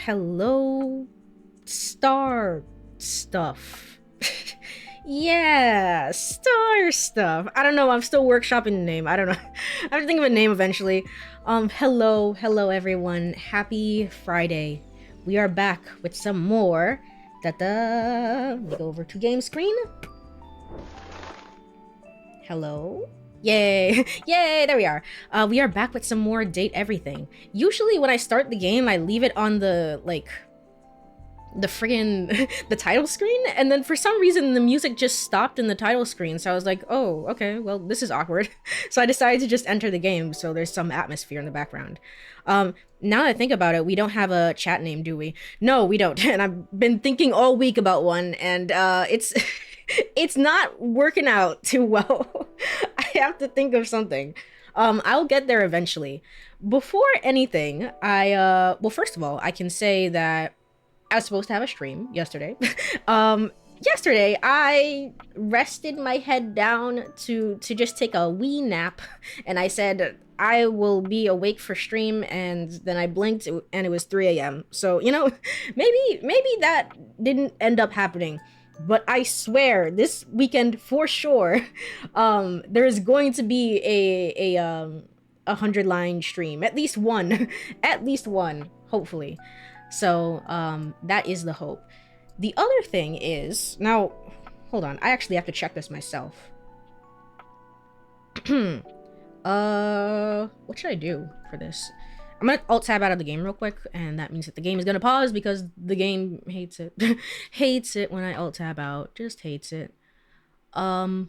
Hello, star stuff. Yeah, star stuff. I don't know. I'm still workshopping the name. I don't know. I have to think of a name eventually. Hello, everyone. Happy Friday. We are back with some more. Let me go over to game screen. Hello. Yay! Yay! There we are. We are back with some more Date Everything. Usually, when I start the game, I leave it on the friggin' the title screen, and then for some reason the music just stopped in the title screen, so I was like, oh, okay, well, this is awkward. So I decided to just enter the game so there's some atmosphere in the background. Now that I think about it, we don't have a chat name, do we? No, we don't. And I've been thinking all week about one, and it's it's not working out too well. I have to think of something. I'll get there eventually. Before anything, well, first of all, I can say that I was supposed to have a stream yesterday. Yesterday I rested my head down to just take a wee nap, and I said I will be awake for stream, and then I blinked and it was 3 a.m. So, you know, maybe that didn't end up happening. But I swear this weekend for sure, there is going to be a 100-line stream, at least one, at least one, hopefully. So, that is the hope. The other thing is, now, hold on, I actually have to check this myself. What should I do for this? I'm gonna alt-tab out of the game real quick, and that means that the game is gonna pause because the game hates it. Hates it when I alt-tab out, just hates it. Alright.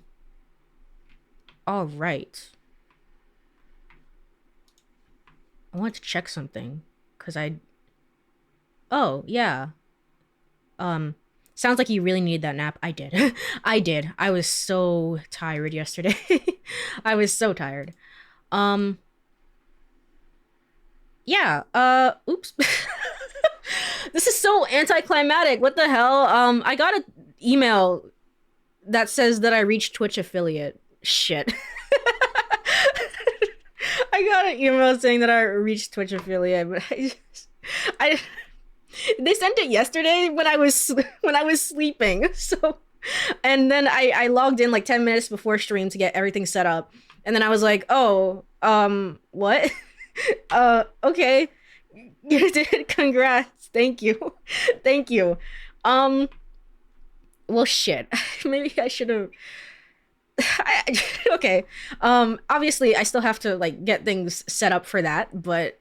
I wanted to check something, because Oh, yeah. Sounds like you really needed that nap. I did. I did. I was so tired yesterday. I was so tired. Yeah, oops. This is so anticlimactic. What the hell? I got an email that says that I reached Twitch affiliate. Shit. I got an email saying that I reached Twitch affiliate, but I they sent it yesterday when I was sleeping. So, and then I logged in like 10 minutes before stream to get everything set up, and then I was like, oh, what? Okay, you did. Congrats. Thank you. Thank you. Well, shit. Maybe I should have. Okay. Obviously, I still have to like get things set up for that, but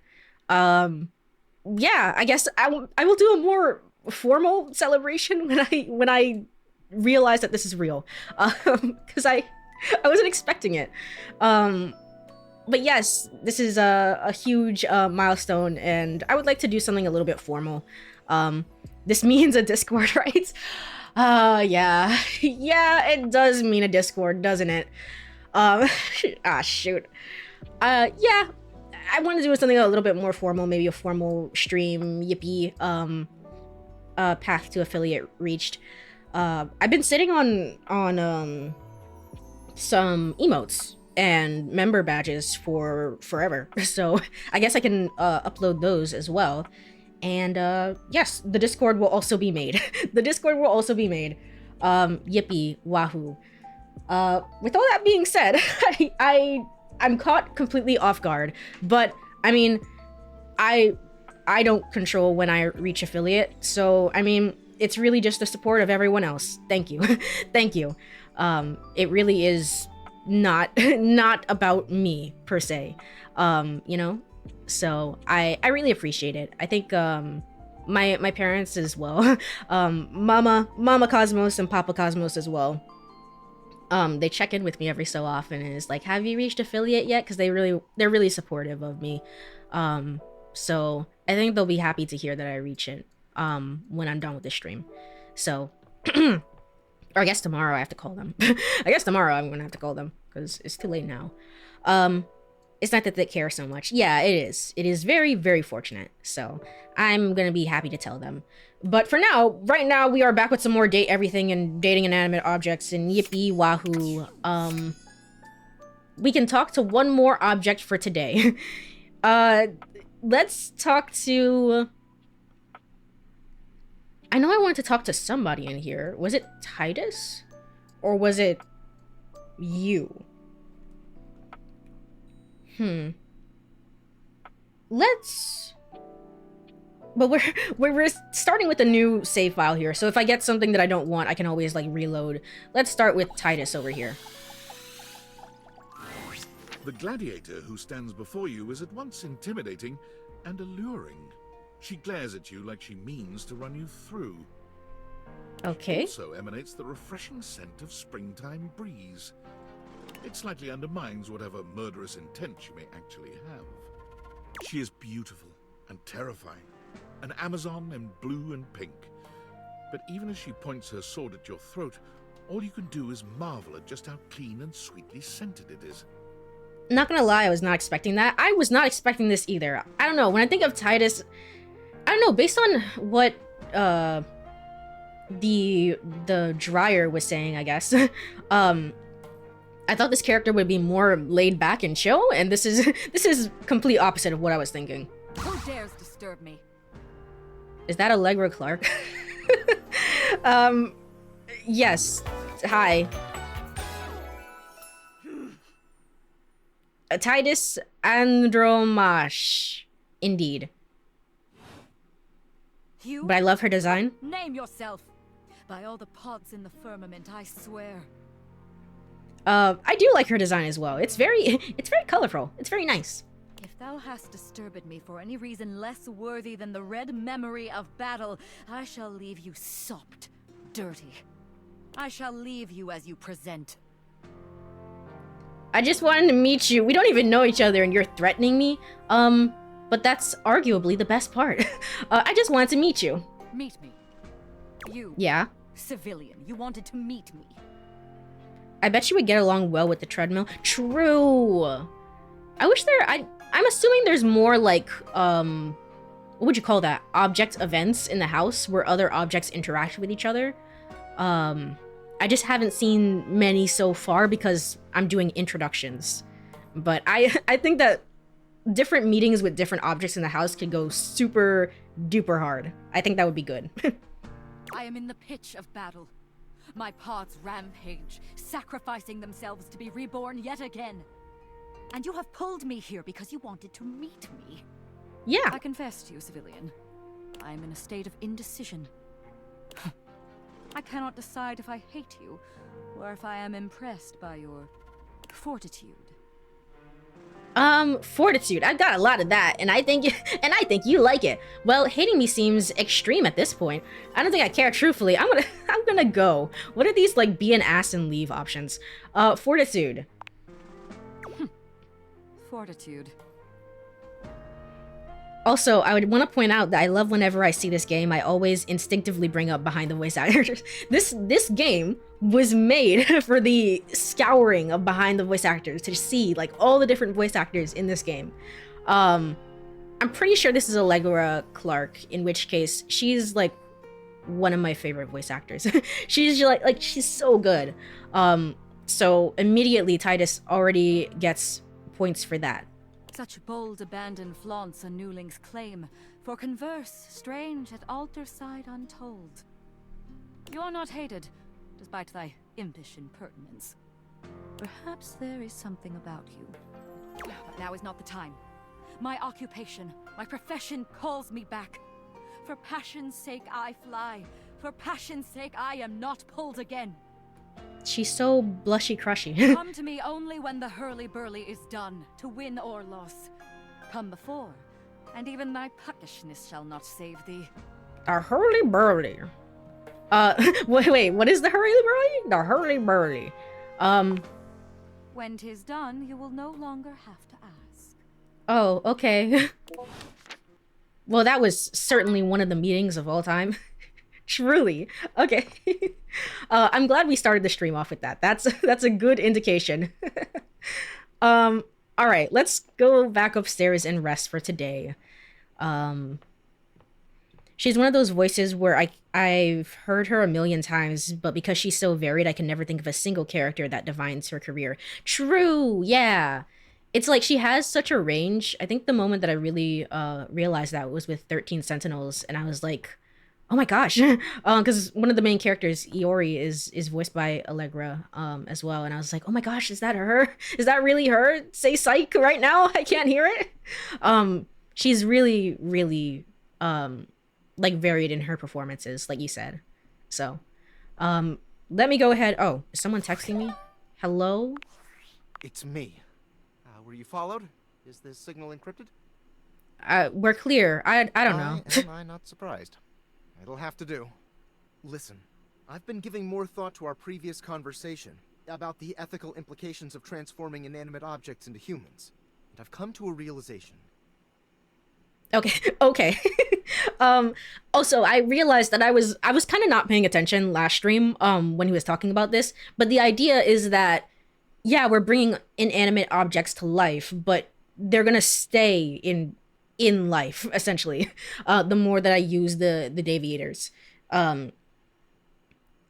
yeah, I guess I will do a more formal celebration when I realize that this is real, because I wasn't expecting it. But yes, this is a huge milestone, and I would like to do something a little bit formal. This means a Discord, right? Yeah, yeah, it does mean a Discord, doesn't it? Shoot. Yeah, I want to do something a little bit more formal, maybe a formal stream, yippee, path to affiliate reached. I've been sitting on some emotes and member badges for forever, so I guess I can upload those as well. And yes, the Discord will also be made. The Discord will also be made. Yippee, wahoo. With all that being said, I'm caught completely off guard, but I mean, I don't control when I reach affiliate, so I mean, it's really just the support of everyone else. Thank you. Thank you. It really is not about me per se, you know, so I really appreciate it. I think my parents as well, mama Cosmos and Papa Cosmos as well, they check in with me every so often and is like, have you reached affiliate yet? Because they're really supportive of me. So I think they'll be happy to hear that I reach it when I'm done with the stream. So or I guess tomorrow I have to call them. I guess tomorrow I'm gonna have to call them because it's too late now. It's not that they care so much. Yeah, it is. It is very, very fortunate. So I'm gonna be happy to tell them. But for now, right now, we are back with some more Date Everything and dating inanimate objects and yippee wahoo. We can talk to one more object for today. Let's talk to know I wanted to talk to somebody in here. Was it Titus? Or was it you? Let's... But we're starting with a new save file here, so if I get something that I don't want, I can always, like, reload. Let's start with Titus over here. The gladiator who stands before you is at once intimidating and alluring. She glares at you like she means to run you through. Okay. Also emanates the refreshing scent of springtime breeze. It slightly undermines whatever murderous intent she may actually have. She is beautiful and terrifying, an Amazon in blue and pink. But even as she points her sword at your throat, all you can do is marvel at just how clean and sweetly scented it is. Not gonna lie, I was not expecting that. I was not expecting this either. I don't know, when I think of Titus, I don't know, based on what the dryer was saying, I guess, I thought this character would be more laid back and chill, and this is complete opposite of what I was thinking. Who dares disturb me? Is that Allegra Clark? Yes. Hi. Titus Andromache. Indeed. You? But I love her design. Name yourself. By all the pods in the firmament, I swear. I do like her design as well. It's very colorful. It's very nice. If thou hast disturbed me for any reason less worthy than the red memory of battle, I shall leave you sopped, dirty. I shall leave you as you present. I just wanted to meet you. We don't even know each other and you're threatening me. But that's arguably the best part. I just wanted to meet you. Meet me. You. Yeah. Civilian, you wanted to meet me. I bet you would get along well with the treadmill. True. I wish I'm assuming there's more like, what would you call that? Object events in the house where other objects interact with each other. I just haven't seen many so far because I'm doing introductions. But I think that different meetings with different objects in the house could go super duper hard. I think that would be good. I am in the pitch of battle. My pods rampage, sacrificing themselves to be reborn yet again. And you have pulled me here because you wanted to meet me. Yeah. I confess to you, civilian. I am in a state of indecision. I cannot decide if I hate you, or if I am impressed by your fortitude. Fortitude. I've got a lot of that, and I think you like it. Well, hating me seems extreme at this point. I don't think I care truthfully. I'm gonna go. What are these, like, be an ass and leave options? Fortitude. Fortitude. Also, I would want to point out that I love whenever I see this game, I always instinctively bring up behind the voice actors. This game was made for the scouring of behind the voice actors to see, like, all the different voice actors in this game. I'm pretty sure this is Allegra Clark, in which case she's, like, one of my favorite voice actors. She's like she's so good. So immediately Titus already gets points for that. Such bold abandon flaunts a newling's claim, for converse strange at altar side untold. You are not hated, despite thy impish impertinence. Perhaps there is something about you. But now is not the time. My occupation, my profession calls me back. For passion's sake I fly. For passion's sake I am not pulled again. She's so blushy crushy. Come to me only when the hurly-burly is done, to win or loss. Come before, and even thy puckishness shall not save thee. A hurly-burly. Wait, what is the hurly-burly? The hurly-burly. When 'tis done, you will no longer have to ask. Oh, okay. Well, that was certainly one of the meetings of all time. Truly. Okay. I'm glad we started the stream off with that. That's a good indication. All right, let's go back upstairs and rest for today. She's one of those voices where I've heard her a million times, but because she's so varied, I can never think of a single character that defines her career. True, yeah. It's like she has such a range. I think the moment that I really realized that was with 13 Sentinels, and I was like, Oh my gosh. Because one of the main characters, Iori, is voiced by Allegra as well. And I was like, oh my gosh, is that her? Is that really her? Say psych right now. I can't hear it. She's really, really like varied in her performances, like you said. So, let me go ahead. Oh, is someone texting me? Hello? It's me. Were you followed? Is this signal encrypted? We're clear. I don't know. Am I not surprised? It'll have to do. Listen, I've been giving more thought to our previous conversation about the ethical implications of transforming inanimate objects into humans, and I've come to a realization. Okay. Also, I realized that I was kind of not paying attention last stream when he was talking about this, but the idea is that yeah, we're bringing inanimate objects to life, but they're going to stay in life essentially. The more that I use the deviators. In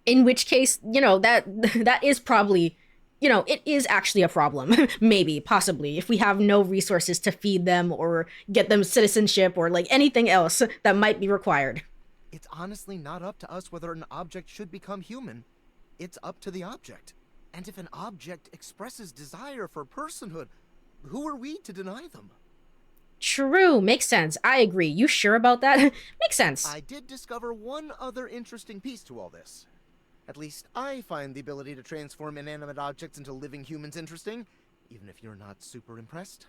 which case, you know, that is probably, you know, it is actually a problem. Maybe, possibly, if we have no resources to feed them or get them citizenship or like anything else that might be required. It's honestly not up to us whether an object should become human. It's up to the object. And if an object expresses desire for personhood, who are we to deny them? True, makes sense. I agree. You sure about that? Makes sense. I did discover one other interesting piece to all this. At least I find the ability to transform inanimate objects into living humans interesting, even if you're not super impressed.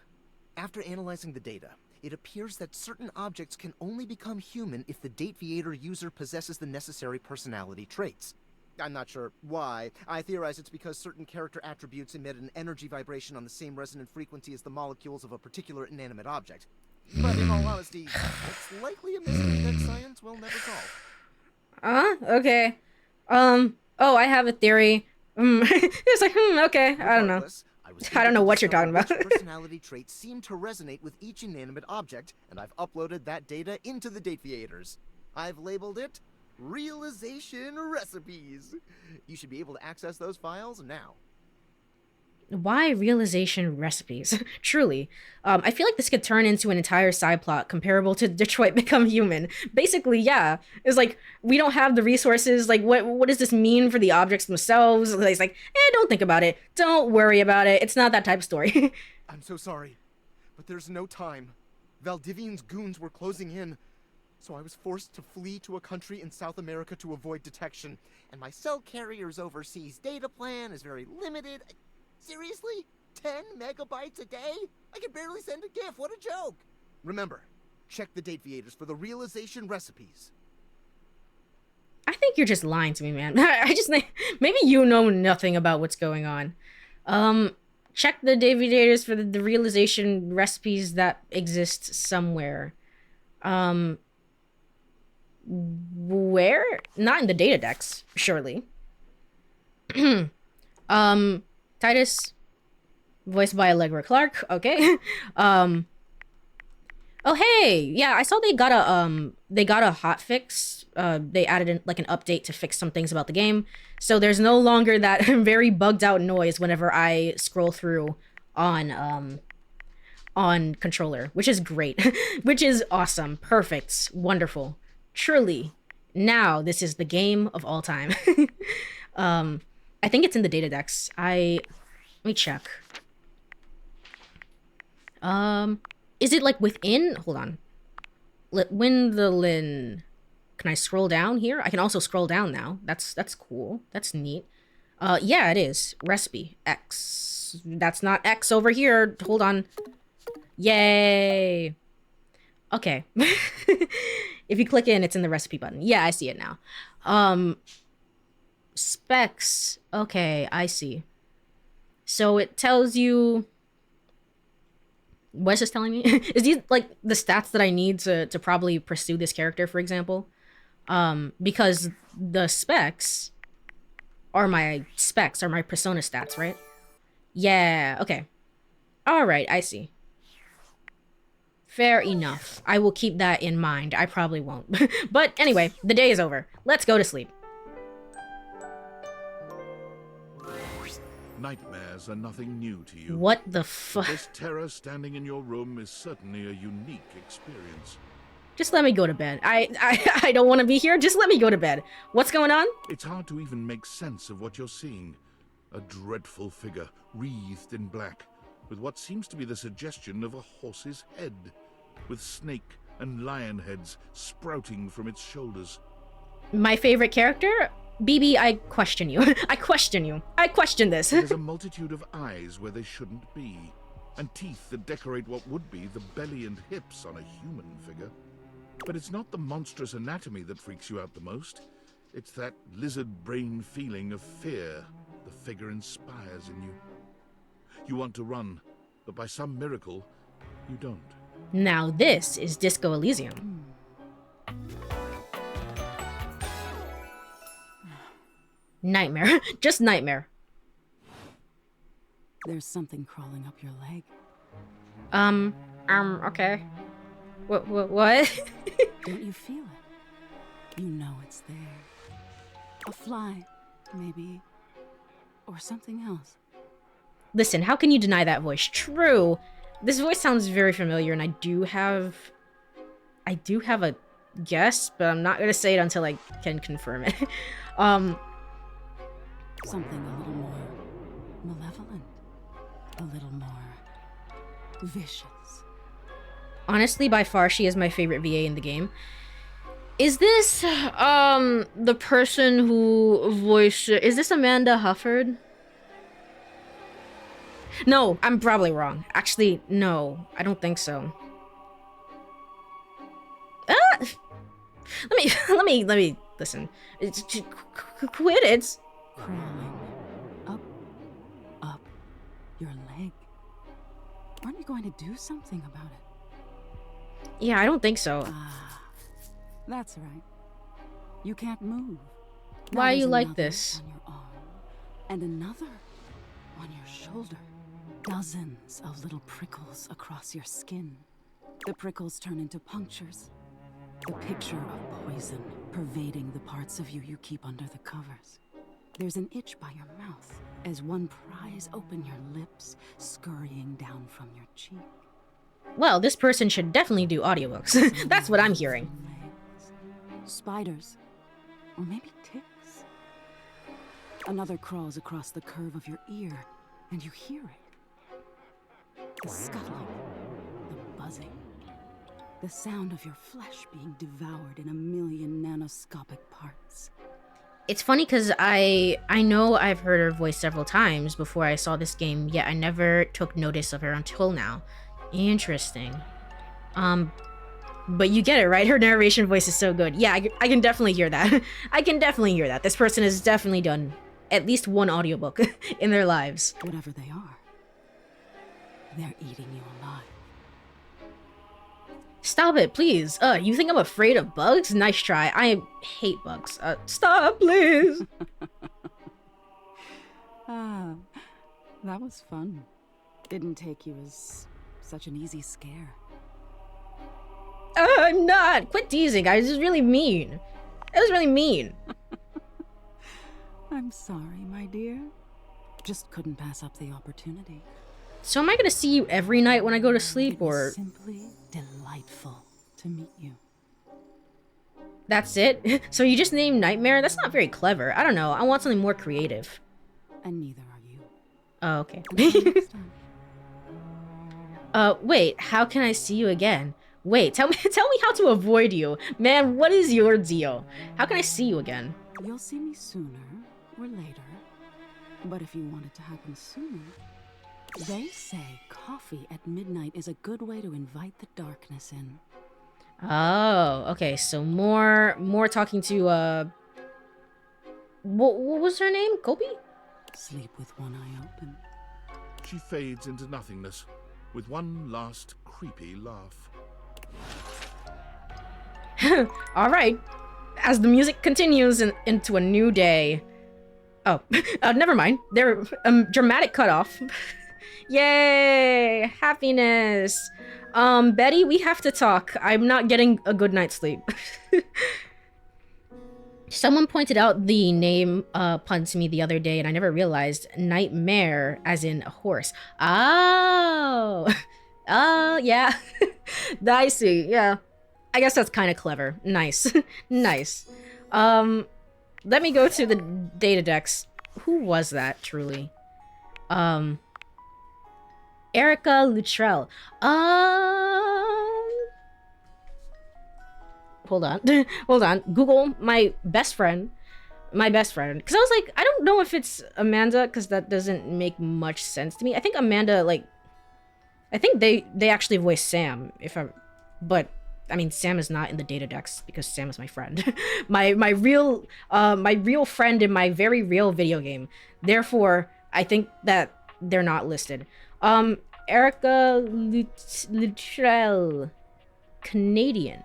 After analyzing the data, it appears that certain objects can only become human if the DateEverything user possesses the necessary personality traits. I'm not sure why. I theorize it's because certain character attributes emit an energy vibration on the same resonant frequency as the molecules of a particular inanimate object. But in all honesty, it's likely a mystery that science will never solve. Okay. Oh, I have a theory. It's like, okay, I don't know. I don't know what you're talking about. Personality traits seem to resonate with each inanimate object, and I've uploaded that data into the DateEverything. I've labeled it Realization Recipes. You should be able to access those files now. Why realization recipes? Truly. I feel like this could turn into an entire side plot comparable to Detroit Become Human. Basically, yeah. It's like, we don't have the resources. Like, what does this mean for the objects themselves? It's like, don't think about it. Don't worry about it. It's not that type of story. I'm so sorry, but there's no time. Valdivian's goons were closing in, so I was forced to flee to a country in South America to avoid detection. And my cell carrier's overseas data plan is very limited. Seriously? 10 megabytes a day? I can barely send a GIF. What a joke. Remember, check the DateEverything for the realization recipes. I think you're just lying to me, man. I just think maybe you know nothing about what's going on. Check the DateEverything for the realization recipes that exist somewhere. Where? Not in the data decks, surely. Titus, voiced by Allegra Clark. Okay. Oh hey, yeah, I saw they got a hot fix. They added in like an update to fix some things about the game, so there's no longer that very bugged out noise whenever I scroll through on controller, which is great. Which is awesome, perfect, wonderful. Truly, now this is the game of all time. I think it's in the data decks. Let me check. Is it like within? Hold on. Windlin. Can I scroll down here? I can also scroll down now. That's cool. That's neat. Yeah, it is. Recipe X. That's not X over here. Hold on. Yay. Okay. If you click in, it's in the recipe button. Yeah, I see it now. Specs. Okay, I see. So it tells you... What's this telling me? Is these like the stats that I need to probably pursue this character, for example? Because the specs are my persona stats, right? Yeah, okay. Alright, I see. Fair enough. I will keep that in mind. I probably won't. But anyway, the day is over. Let's go to sleep. Nightmares are nothing new to you. What the fuck? This terror standing in your room is certainly a unique experience. Just let me go to bed. I don't want to be here. Just let me go to bed. What's going on? It's hard to even make sense of what you're seeing. A dreadful figure, wreathed in black, with what seems to be the suggestion of a horse's head, with snake and lion heads sprouting from its shoulders. My favorite character? BB, I question you. I question you. I question this. There's a multitude of eyes where they shouldn't be, and teeth that decorate what would be the belly and hips on a human figure. But it's not the monstrous anatomy that freaks you out the most. It's that lizard brain feeling of fear the figure inspires in you. You want to run, but by some miracle, you don't. Now this is Disco Elysium. Nightmare. Just nightmare. There's something crawling up your leg. Okay. What? Don't you feel it? You know it's there. A fly, maybe. Or something else. Listen, how can you deny that voice? True. This voice sounds very familiar, and I do have a guess, but I'm not gonna say it until I can confirm it. Something a little more malevolent. A little more vicious. Honestly, by far, she is my favorite VA in the game. Is this, the person who voiced... Is this Amanda Hufford? No, I'm probably wrong. Actually, no. I don't think so. Let me listen. Quit it. Crawling up your leg. Aren't you going to do something about it? Yeah, I don't think so. Ah, that's right. You can't move. Why Now are you there's like another this? on your arm, and another on your shoulder. Dozens of little prickles across your skin. The prickles turn into punctures. The picture of poison pervading the parts of you you keep under the covers. There's an itch by your mouth as one pries open your lips, scurrying down from your cheek. Well, this person should definitely do audiobooks. That's what I'm hearing. Legs, spiders, or maybe ticks. Another crawls across the curve of your ear, and you hear it. The scuttling, the buzzing, the sound of your flesh being devoured in a million nanoscopic parts. It's funny because I know I've heard her voice several times before I saw this game, yet I never took notice of her until now. Interesting. But you get it, right? Her narration voice is so good. Yeah, I can definitely hear that. I can definitely hear that. This person has definitely done at least one audiobook in their lives. Whatever they are, they're eating you alive. Stop it, please. You think I'm afraid of bugs? Nice try. I hate bugs. Stop, please. Ah, that was fun. Didn't take you as such an easy scare. I'm not. Quit teasing, guys. This is really mean. It was really mean. I'm sorry, my dear. Just couldn't pass up the opportunity. So am I gonna see you every night when I go to sleep, It was or... simply delightful to meet you. That's it? So you just named Nightmare? That's not very clever. I don't know. I want something more creative. And neither are you. Oh, okay. Until next time. Wait. How can I see you again? Wait, tell me how to avoid you. Man, what is your deal? How can I see you again? You'll see me sooner or later. But if you want it to happen sooner, they say coffee at midnight is a good way to invite the darkness in. Oh, okay. So more talking to what was her name? Kobe? Sleep with one eye open. She fades into nothingness with one last creepy laugh. All right. As the music continues into a new day. Oh, never mind. There, dramatic cutoff. Yay! Happiness! Betty, we have to talk. I'm not getting a good night's sleep. Someone pointed out the name pun to me the other day, and I never realized nightmare as in a horse. Oh! Oh, yeah. I see, yeah. I guess that's kind of clever. Nice. Nice. Let me go to the data decks. Who was that, truly? Erica Luttrell. Hold on. Hold on. Google my best friend. My best friend. Because I was like, I don't know if it's Amanda, because that doesn't make much sense to me. I think Amanda, like... I think they actually voice Sam, but I mean Sam is not in the data decks because Sam is my friend. my real friend in my very real video game. Therefore, I think that they're not listed. Erica Luttrell, Canadian.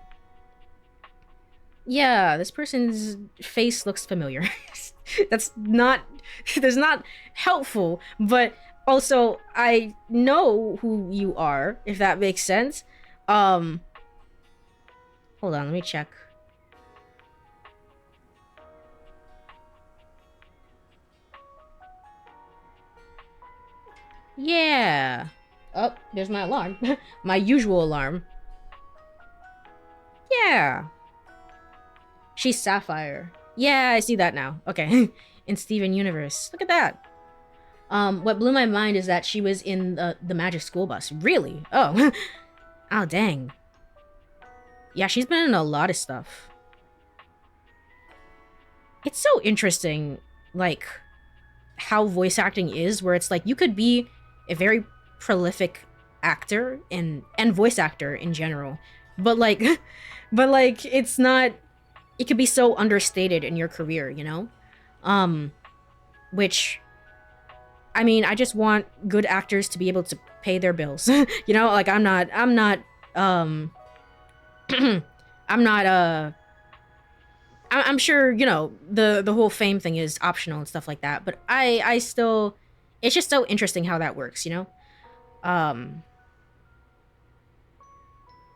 Yeah, this person's face looks familiar. That's not helpful, but also, I know who you are, if that makes sense. Hold on, let me check. Yeah. Oh, there's my alarm. My usual alarm. Yeah. She's Sapphire. Yeah, I see that now. Okay. In Steven Universe. Look at that. What blew my mind is that she was in the Magic School Bus. Really? Oh. Oh, dang. Yeah, she's been in a lot of stuff. It's so interesting, like, how voice acting is, where it's like, you could be a very prolific actor and voice actor in general, but like, it's not, it could be so understated in your career, you know? Which... I mean, I just want good actors to be able to pay their bills. You know, like I'm not I'm sure, you know, the whole fame thing is optional and stuff like that, but I still, it's just so interesting how that works, you know?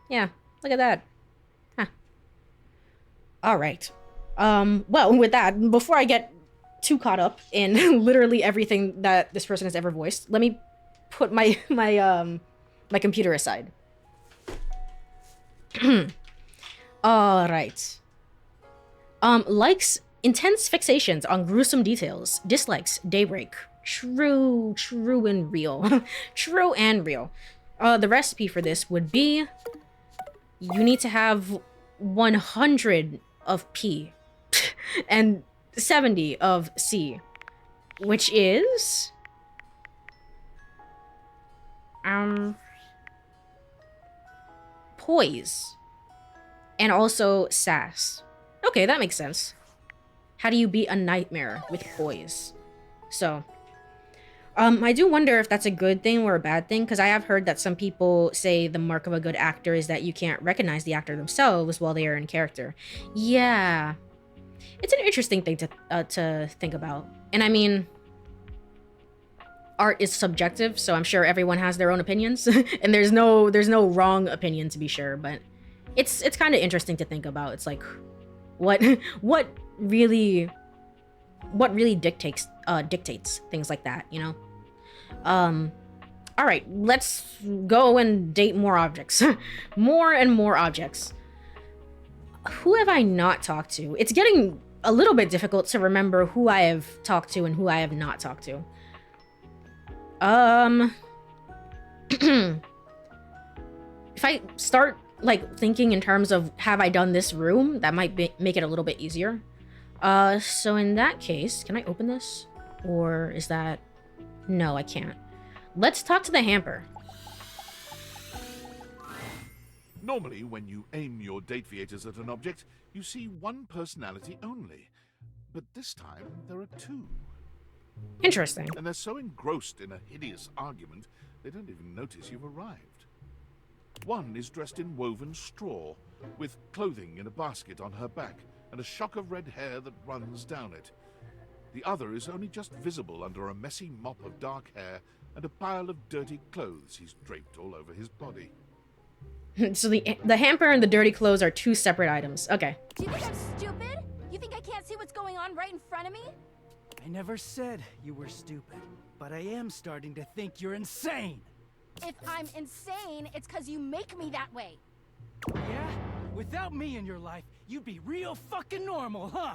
Yeah, look at that. Huh. All right. Well, with that, before I get too caught up in literally everything that this person has ever voiced, let me put my my computer aside. All right. Likes intense fixations on gruesome details. Dislikes daybreak. True and real. True and real. The recipe for this would be, you need to have 100 of P and 70 of C, which is poise and also sass. Okay, that makes sense. How do you beat a nightmare with poise? So I do wonder if that's a good thing or a bad thing, because I have heard that some people say the mark of a good actor is that you can't recognize the actor themselves while they are in character. Yeah. It's an interesting thing to think about. And I mean, art is subjective, so I'm sure everyone has their own opinions. And there's no wrong opinion, to be sure, but it's kind of interesting to think about. It's like, what really dictates things like that, you know? All right, let's go and date more objects. More and more objects. Who have I not talked to? It's getting a little bit difficult to remember who I have talked to and who I have not talked to. If I start like thinking in terms of have I done this room, that might make it a little bit easier. So in that case, can I open this? Or is that... No, I can't. Let's talk to the hamper. Normally, when you aim your Dateviators at an object, you see one personality only. But this time, there are two. Interesting. And they're so engrossed in a hideous argument, they don't even notice you've arrived. One is dressed in woven straw, with clothing in a basket on her back, and a shock of red hair that runs down it. The other is only just visible under a messy mop of dark hair and a pile of dirty clothes he's draped all over his body. So the hamper and the dirty clothes are two separate items. Okay. Do you think I'm stupid? You think I can't see what's going on right in front of me? I never said you were stupid, but I am starting to think you're insane. If I'm insane, it's because you make me that way. Yeah? Without me in your life, you'd be real fucking normal, huh?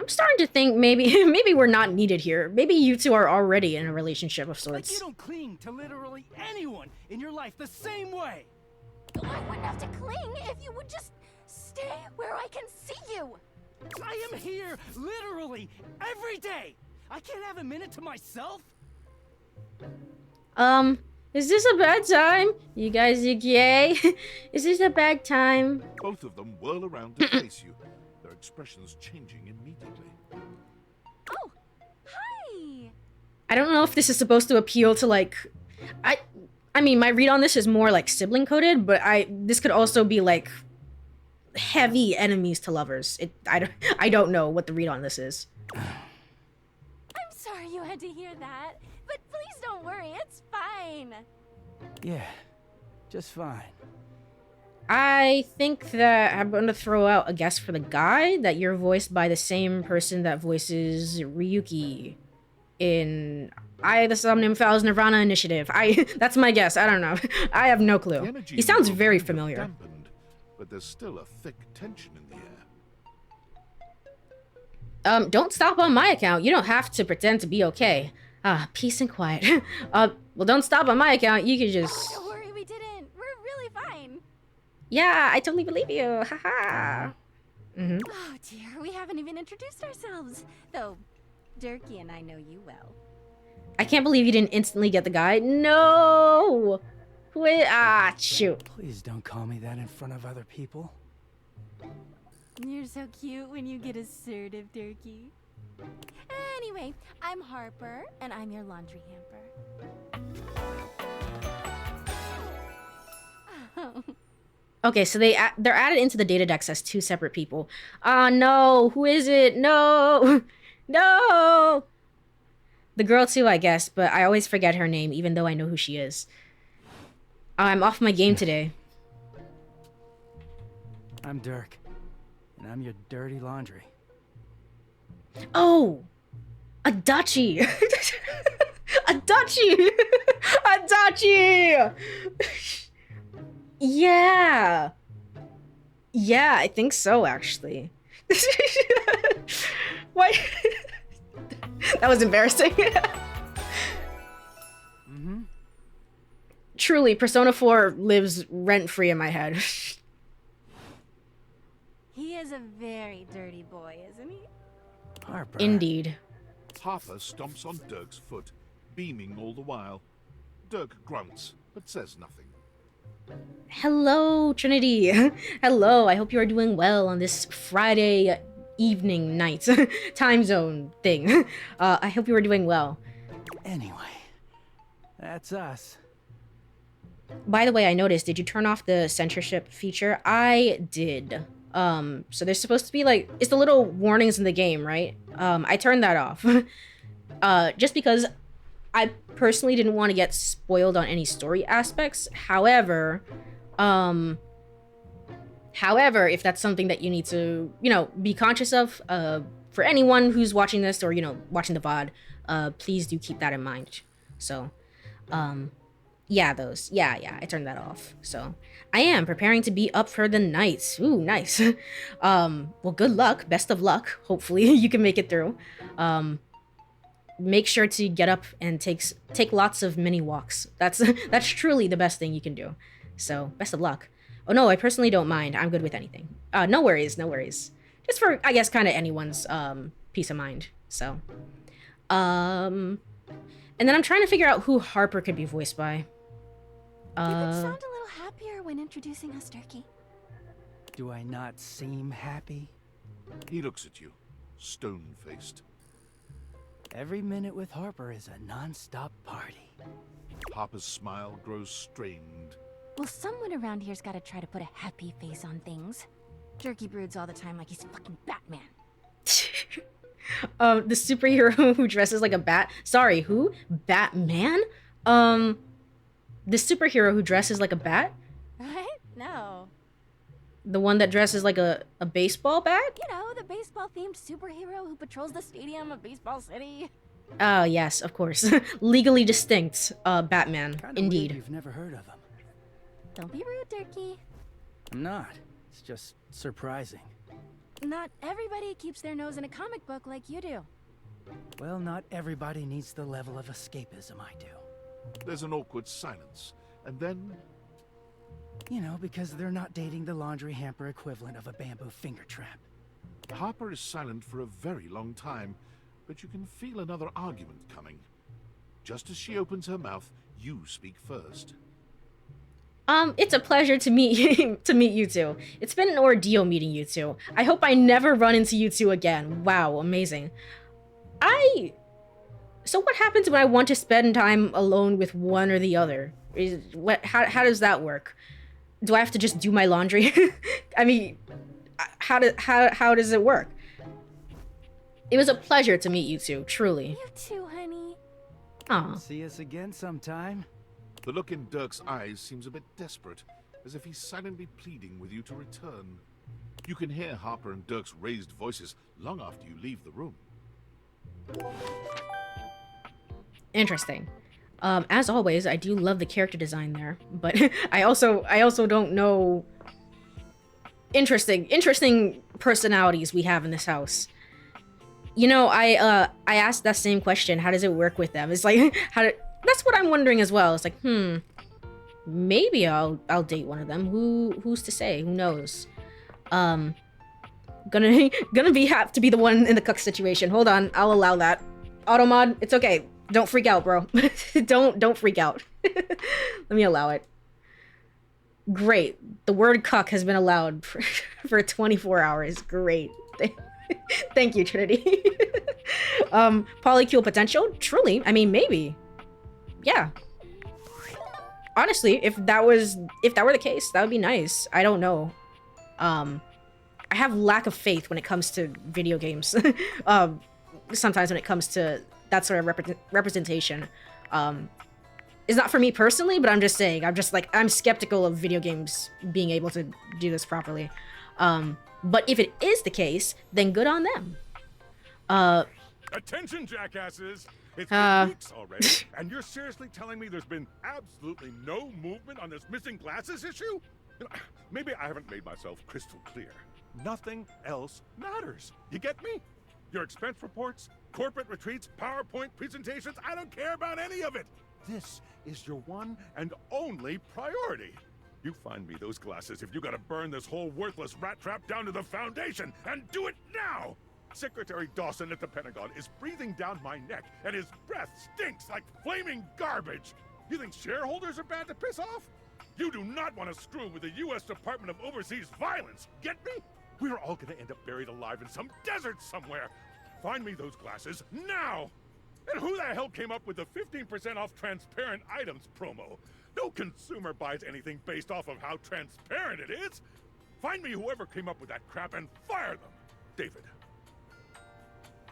I'm starting to think maybe we're not needed here. Maybe you two are already in a relationship of Like you sorts. don't cling to literally anyone in your life the same way. I wouldn't have to cling if you would just stay where I can see you. I am here literally every day. I can't have a minute to myself. Is this a bad time? You guys okay? Is this a bad time? Both of them whirl around to face you, their expressions changing immediately. Oh, hi. I don't know if this is supposed to appeal to like I mean my read on this is more like sibling coded, but this could also be like heavy enemies to lovers. I don't know what the read on this is. I'm sorry you had to hear that, but please don't worry, it's fine. Yeah, just fine. I think that I'm going to throw out a guess for the guy that you're voiced by the same person that voices Ryuki in the Somnium Files Nirvana Initiative. That's my guess. I don't know. I have no The clue. energy He sounds in your very group familiar. dampened, but there's still a thick tension in the air. Don't stop on my account. You don't have to pretend to be okay. Peace and quiet. Well, don't stop on my account. You can just... Don't worry, we didn't. We're really fine. Yeah, I totally believe you. Haha. Mm-hmm. Oh dear, we haven't even introduced ourselves. Though, Durkee and I know you well. I can't believe you didn't instantly get the guy. No! Shoot. Please don't call me that in front of other people. You're so cute when you get assertive, Durkee. Anyway, I'm Harper, and I'm your laundry hamper. Okay, so they're added into the data decks as two separate people. No. Who is it? No. No. The girl too, I guess, but I always forget her name, even though I know who she is. I'm off my game today. I'm Dirk, and I'm your dirty laundry. Oh! Adachi! Adachi! Adachi! Yeah! Yeah, I think so, actually. What? That was embarrassing. Mm-hmm. Truly, Persona 4 lives rent-free in my head. He is a very dirty boy, isn't he? Harper. Indeed. Harper stomps on Dirk's foot, beaming all the while. Dirk grunts, but says nothing. Hello, Trinity. Hello, I hope you are doing well on this Friday evening night time zone thing. I hope you are doing well. Anyway, that's us. By the way, I noticed, did you turn off the censorship feature? I did. So there's supposed to be like, it's the little warnings in the game, right? I turned that off. Just because I personally didn't want to get spoiled on any story aspects. However, if that's something that you need to, be conscious of, for anyone who's watching this or, watching the VOD, please do keep that in mind. So, yeah, I turned that off. So I am preparing to be up for the night. Ooh, nice. Well, good luck. Best of luck. Hopefully you can make it through. Make sure to get up and take lots of mini walks. That's truly the best thing you can do. So best of luck. Oh no, I personally don't mind. I'm good with anything. No worries. Just for, I guess, kind of anyone's peace of mind. So, and then I'm trying to figure out who Harper could be voiced by. You could sound a little happier when introducing us, Durkee. Do I not seem happy? He looks at you, stone-faced. Every minute with Harper is a non-stop party. Harper's smile grows strained. Well, someone around here's gotta try to put a happy face on things. Durkee broods all the time like he's fucking Batman. The superhero who dresses like a bat. Sorry, who? Batman? The superhero who dresses like a bat? Right? No. The one that dresses like a baseball bat? You know, the baseball-themed superhero who patrols the stadium of Baseball City. Oh, yes, of course. Legally distinct, Batman. Kinda Indeed. weird you've never heard of him. Don't be rude, Durkee. I'm not. It's just surprising. Not everybody keeps their nose in a comic book like you do. Well, not everybody needs the level of escapism I do. There's an awkward silence, and then... You know, because they're not dating the laundry hamper equivalent of a bamboo finger trap. Harper is silent for a very long time, but you can feel another argument coming. Just as she opens her mouth, you speak first. It's a pleasure to meet to meet you two. It's been an ordeal meeting you two. I hope I never run into you two again. Wow, amazing. So what happens when I want to spend time alone with one or the other? How does that work? Do I have to just do my laundry? I mean, how does it work? It was a pleasure to meet you two, truly. You too, honey. Aw. See us again sometime. The look in Dirk's eyes seems a bit desperate, as if he's silently pleading with you to return. You can hear Harper and Dirk's raised voices long after you leave the room. Interesting. As always, I do love the character design there, but I also don't know interesting personalities we have in this house. You know, I asked that same question. How does it work with them? It's like that's what I'm wondering as well. It's like, maybe I'll date one of them. Who's to say? Who knows? Gonna have to be the one in the cuck situation. Hold on, I'll allow that. Automod, it's okay. Don't freak out, bro. don't freak out. Let me allow it. Great. The word cuck has been allowed for 24 hours. Great. Thank you, Trinity. Polycule potential? Truly. I mean, maybe. Yeah. Honestly, if that were the case, that would be nice. I don't know. I have lack of faith when it comes to video games. Sometimes when it comes to that sort of representation. It's not for me personally, but I'm just saying, I'm skeptical of video games being able to do this properly. But if it is the case, then good on them. Attention, jackasses! It's been weeks already, and you're seriously telling me there's been absolutely no movement on this missing glasses issue? You know, maybe I haven't made myself crystal clear. Nothing else matters. You get me? Your expense reports, corporate retreats, PowerPoint presentations, I don't care about any of it. This is your one and only priority. You find me those glasses if you gotta burn this whole worthless rat trap down to the foundation, and do it now! Secretary Dawson at the Pentagon is breathing down my neck, and his breath stinks like flaming garbage! You think shareholders are bad to piss off? You do not want to screw with the U.S. Department of Overseas Violence, get me? We're all gonna end up buried alive in some desert somewhere! Find me those glasses, now! And who the hell came up with the 15% off transparent items promo? No consumer buys anything based off of how transparent it is! Find me whoever came up with that crap and fire them! David.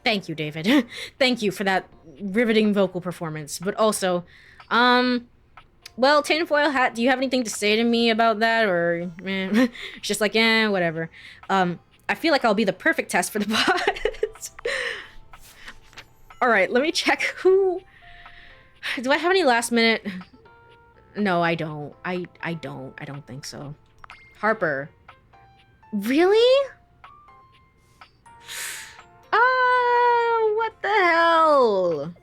Thank you, David. Thank you for that riveting vocal performance. But also, well, Tinfoil Hat, do you have anything to say to me about that? Or, it's just like, whatever. I feel like I'll be the perfect test for the bot. Alright, let me check who... Do I have any last minute... No, I don't. I don't think so. Harper. Really? What the hell?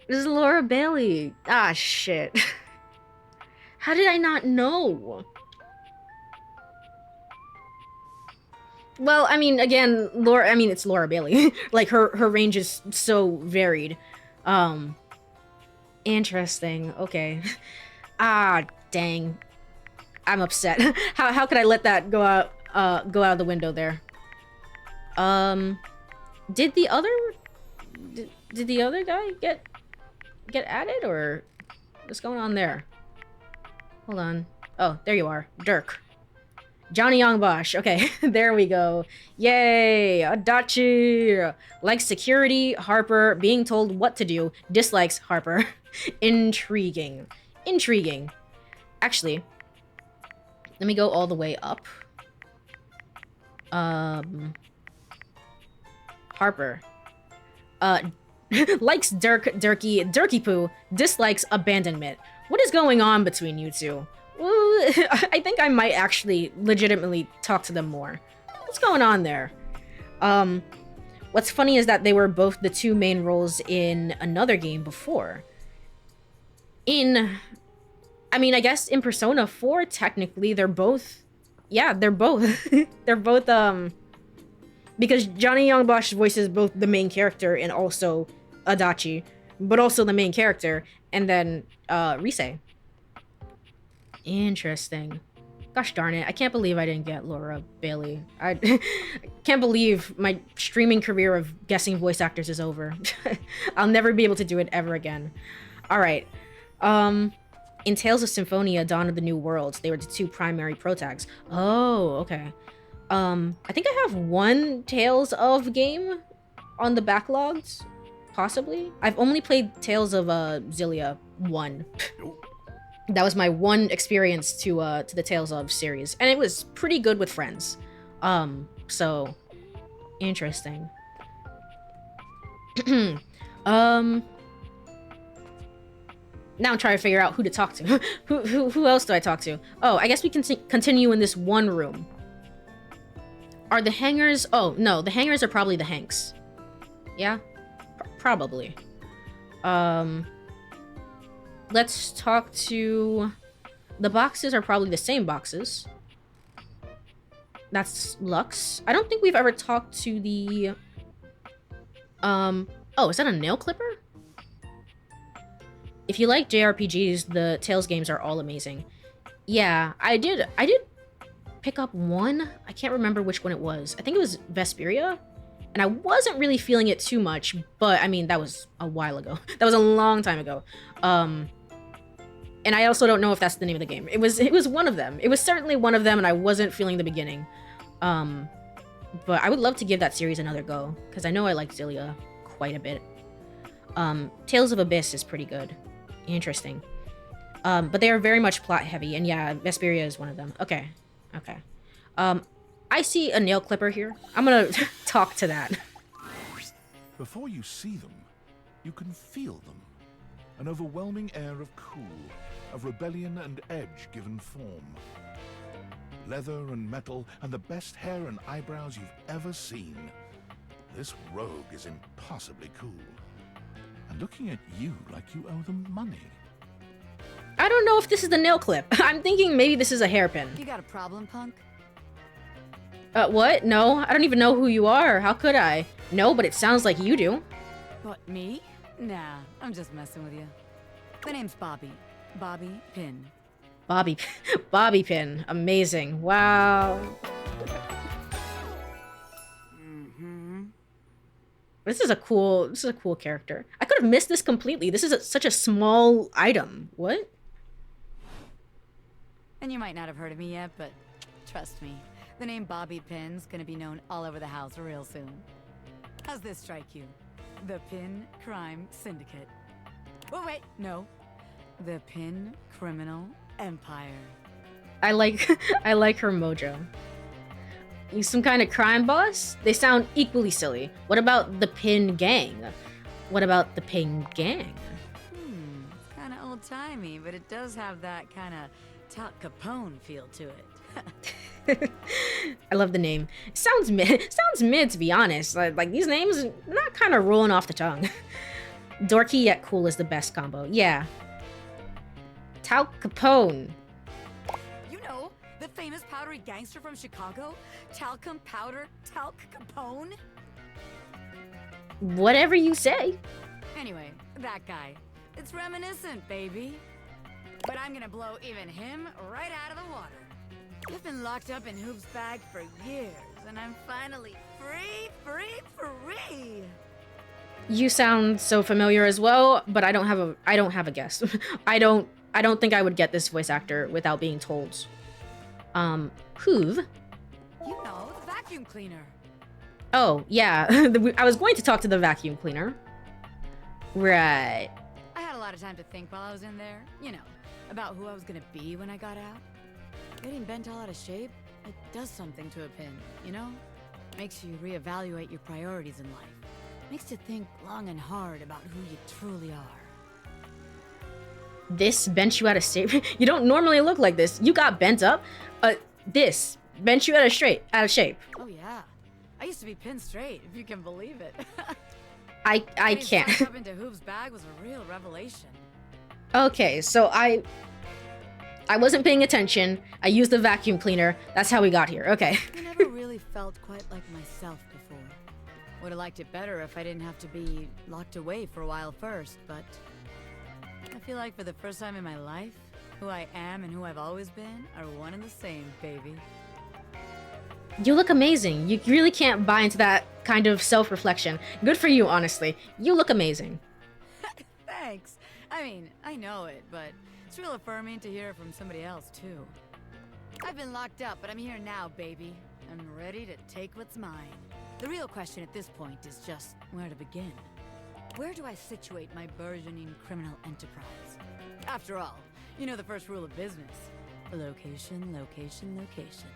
This is Laura Bailey. Ah, shit. How did I not know? Well, I mean, again, it's Laura Bailey. Like, her range is so varied. Interesting. Okay. Ah, dang. I'm upset. How could I let that go out of the window there? Did the other guy get added, or what's going on there? Hold on. Oh, there you are. Dirk. Johnny Youngbosh. Okay, there we go. Yay! Adachi! Likes security, Harper, being told what to do, dislikes Harper. Intriguing. Intriguing. Actually, let me go all the way up. Harper. Likes Durkey Poo, dislikes abandonment. What is going on between you two? Ooh, I think I might actually legitimately talk to them more. What's going on there? What's funny is that they were both the two main roles in another game before. I guess in Persona 4, technically, they're both... Yeah, they're both. They're both, because Johnny Youngbosch voices both the main character and also Adachi, but also the main character, and then, Rise. Interesting. Gosh darn it, I can't believe I didn't get Laura Bailey. I can't believe my streaming career of guessing voice actors is over. I'll never be able to do it ever again. Alright. In Tales of Symphonia, Dawn of the New Worlds, they were the two primary protags. Oh, okay. I think I have one Tales of game on the backlogs, possibly. I've only played Tales of Xillia 1. That was my one experience to the Tales of series, and it was pretty good with friends. So interesting. Now I'm trying to figure out who to talk to. who else do I talk to? Oh, I guess we can continue in this one room. Are the hangars... Oh, no. The hangars are probably the Hanks. Yeah? Probably. Let's talk to... The boxes are probably the same boxes. That's Lux. I don't think we've ever talked to the... Oh, is that a nail clipper? If you like JRPGs, the Tales games are all amazing. Yeah, I did pick up one. I can't remember which one it was. I think it was Vesperia. And I wasn't really feeling it too much, but I mean, that was a while ago. That was a long time ago. And I also don't know if that's the name of the game. It was one of them. It was certainly one of them, and I wasn't feeling the beginning. But I would love to give that series another go, because I know I like Xillia quite a bit. Tales of Abyss is pretty good. Interesting. But they are very much plot heavy, and yeah, Vesperia is one of them. Okay. Okay. I see a nail clipper here. I'm gonna talk to that. Before you see them, you can feel them. An overwhelming air of cool, of rebellion and edge given form. Leather and metal, and the best hair and eyebrows you've ever seen. This rogue is impossibly cool. And looking at you like you owe them money. I don't know if this is the nail clip. I'm thinking maybe this is a hairpin. You got a problem, punk? What? No, I don't even know who you are. How could I? No, but it sounds like you do. What, me? Nah, I'm just messing with you. My name's Bobby. Bobby Pin. Bobby Pin. Amazing. Wow. This is a cool character. I could have missed this completely. This is such a small item. What? And you might not have heard of me yet, but trust me, the name Bobby Pin's gonna be known all over the house real soon. How's this strike you? The Pin Crime Syndicate. Oh wait, no. The Pin Criminal Empire. I like her mojo. You some kind of crime boss? They sound equally silly. What about the Pin Gang? What about the Pin Gang? It's kind of old-timey, but it does have that kind of Tal Capone feel to it. I love the name. Sounds mid to be honest. Like these names are not kind of rolling off the tongue. Dorky yet cool is the best combo. Yeah. Tal Capone. You know, the famous powdery gangster from Chicago? Talcum powder, Talc Capone? Whatever you say. Anyway, that guy. It's reminiscent, baby. But I'm gonna blow even him right out of the water. I've been locked up in Hoop's bag for years, and I'm finally free! You sound so familiar as well, but I don't have a guess. I don't think I would get this voice actor without being told. Hoov? You know, the vacuum cleaner. Oh, yeah. I was going to talk to the vacuum cleaner. Right. I had a lot of time to think while I was in there. You know, about who I was gonna be when I got out. Getting bent all out of shape, it does something to a pin, you know? Makes you reevaluate your priorities in life. Makes you think long and hard about who you truly are. This bent you out of shape. You don't normally look like this. You got bent up. This bent you out of shape. Oh yeah, I used to be pinned straight, if you can believe it. I can't. Up into Hoov's bag was a real revelation. Okay, so I wasn't paying attention. I used the vacuum cleaner. That's how we got here. Okay. I never really felt quite like myself before. Would have liked it better if I didn't have to be locked away for a while first, but I feel like for the first time in my life, who I am and who I've always been are one and the same, baby. You look amazing. You really can't buy into that kind of self-reflection. Good for you, honestly. You look amazing. Thanks. I mean, I know it, but it's real affirming to hear it from somebody else, too. I've been locked up, but I'm here now, baby. I'm ready to take what's mine. The real question at this point is just where to begin. Where do I situate my burgeoning criminal enterprise? After all, you know the first rule of business. Location, location, location.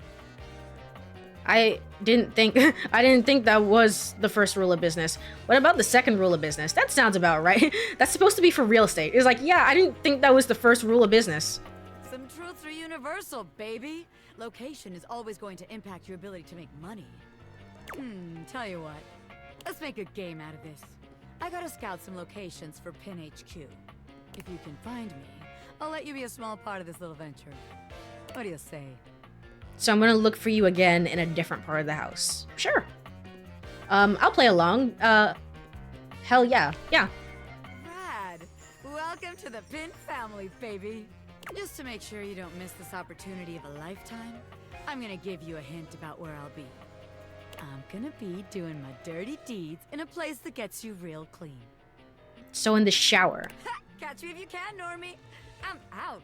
I didn't think that was the first rule of business. What about the second rule of business? That sounds about right. That's supposed to be for real estate. It's like, yeah, I didn't think that was the first rule of business. Some truths are universal, baby. Location is always going to impact your ability to make money. Tell you what. Let's make a game out of this. I gotta scout some locations for Pin HQ. If you can find me, I'll let you be a small part of this little venture. What do you say? So I'm gonna look for you again in a different part of the house. Sure. I'll play along. Hell yeah. Yeah. Rad. Welcome to the Pin family, baby. Just to make sure you don't miss this opportunity of a lifetime, I'm gonna give you a hint about where I'll be. I'm gonna be doing my dirty deeds in a place that gets you real clean. So in the shower. Catch me if you can, Normie. I'm out.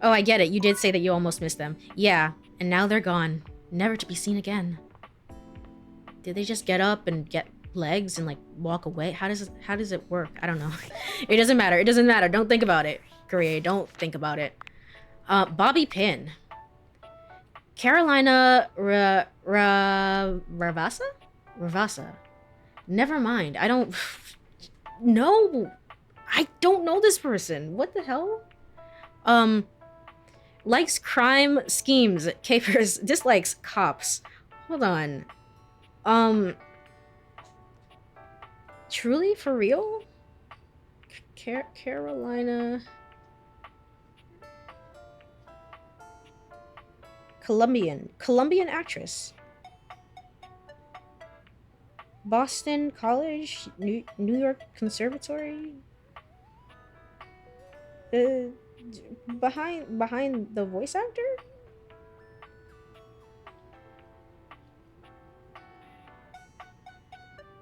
Oh, I get it. You did say that you almost missed them. Yeah, and now they're gone. Never to be seen again. Did they just get up and get legs and like walk away? How does it work? I don't know. It doesn't matter. It doesn't matter. Don't think about it. Courie, don't think about it. Bobby Pin. Carolina Ravasa? Never mind. I don't know. I don't know this person. What the hell? Likes crime schemes, capers, dislikes cops. Hold on. Truly for real? Carolina. Colombian actress. Boston College, New York Conservatory. Behind the voice actor?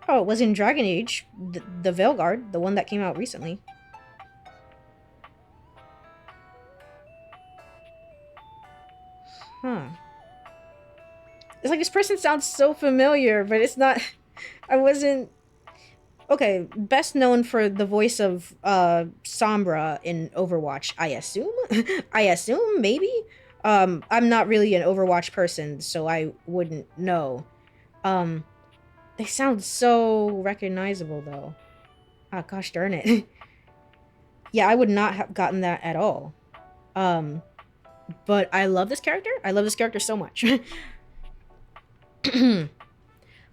Oh, it was in Dragon Age, the Veilguard, the one that came out recently. Huh. It's like this person sounds so familiar, but it's not. I wasn't. Okay, best known for the voice of Sombra in Overwatch, I assume? I assume, maybe? I'm not really an Overwatch person, so I wouldn't know. They sound so recognizable, though. Ah, gosh darn it. Yeah, I would not have gotten that at all. But I love this character. I love this character so much.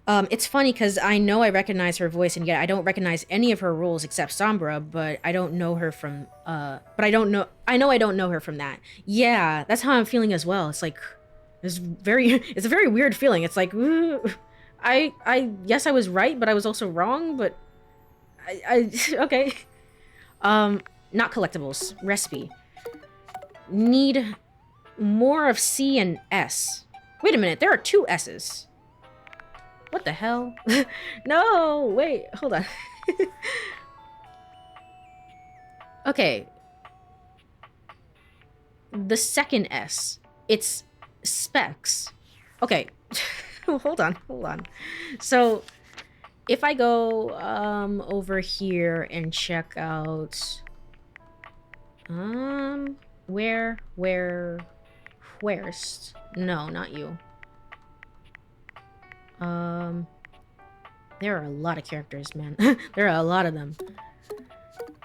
It's funny because I know I recognize her voice, and yet I don't recognize any of her roles except Sombra, but I don't know her from, I know I don't know her from that. Yeah, that's how I'm feeling as well. It's like, it's a very weird feeling. It's like, yes, I was right, but I was also wrong, but okay. Not collectibles, recipe. Need more of C and S. Wait a minute, there are 2 S's. What the hell? No, wait, hold on. Okay. The second S. It's specs. Okay. hold on. So, if I go over here and check out where's no, not you. There are a lot of characters, man. There are a lot of them.